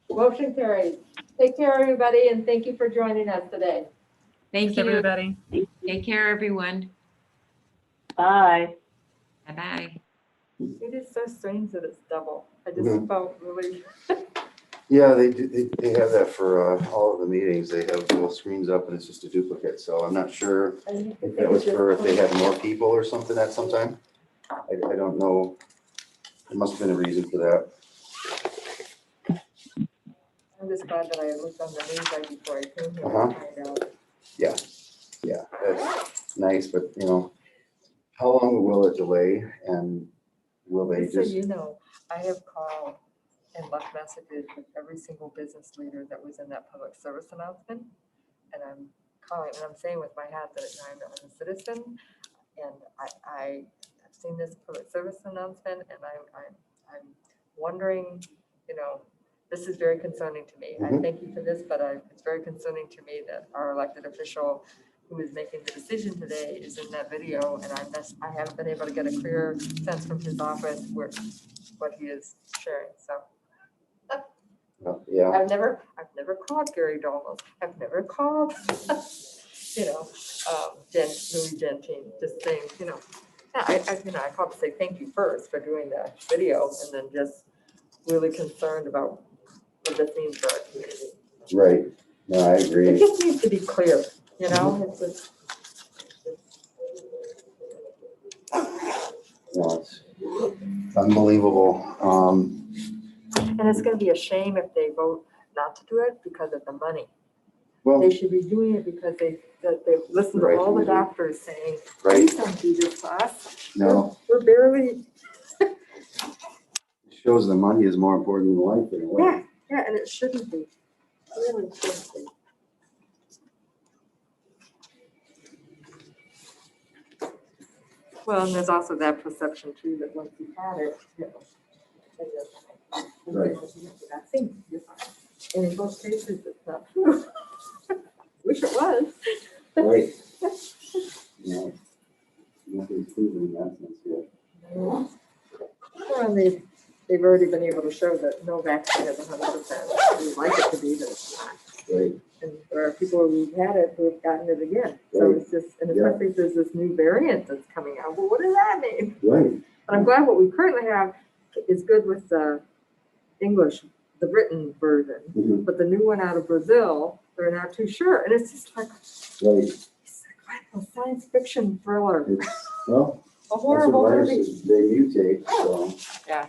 Motion carries. Take care, everybody, and thank you for joining us today. Thank Thanks, you. everybody. Take care, everyone. Bye. Bye-bye. It is so strange that it's double. I just felt really. Yeah, they have that for all of the meetings. They have both screens up and it's just a duplicate. So I'm not sure if that was for if they had more people or something at some time. I don't know. There must have been a reason for that. I'm just glad that I looked on the news right before I came here to find out. Yeah, that's nice, but how long will it delay, and will they Just so just? you know, I have called and left messages with every single business leader that was in that public service announcement. And I'm calling and I'm saying with my hat that I'm a citizen, and I've seen this public service announcement, and I'm wondering, this is very concerning to me. I thank you for this, but it's very concerning to me that our elected official who is making the decision today is in that video, and I haven't been able to get a clear sense from his office what he is sharing, so. Yeah, I've never called Gary Dolmas. I've never called, Louis Gentine, just saying, I called to say thank you first for doing the video, and then just really concerned about what this means for our community. right. No, I It agree. just needs to be clear, it's just. No, it's unbelievable. And it's gonna be a shame if they vote not to do it because of the money. Well, They should be doing it because they listen to Right. all the doctors saying, right, please don't do this to us. no, We're barely, shows the money is more important than life in a way. yeah, and it shouldn't be. Really shouldn't be. Well, and there's also that perception too, that once you had it, Right. I think you're fine. And in most cases, it's not true. Wish it was. Right. No, nothing's proven in that sense yet. Well, and they've already been able to show that no vaccine is 100%. We'd like it to be, but it's not. Right, And there are people who've had it who have gotten it again. So Right. it's just, and Yeah. especially if there's this new variant that's coming out. Well, what does that mean? right, But I'm glad what we currently have is good with the English, the written version. mhm, But the new one out of Brazil, they're not too sure. And it's just like, right. it's like what, a science fiction thriller. It's, well, A that's horrible what movie. viruses, they mutate, so. Yeah.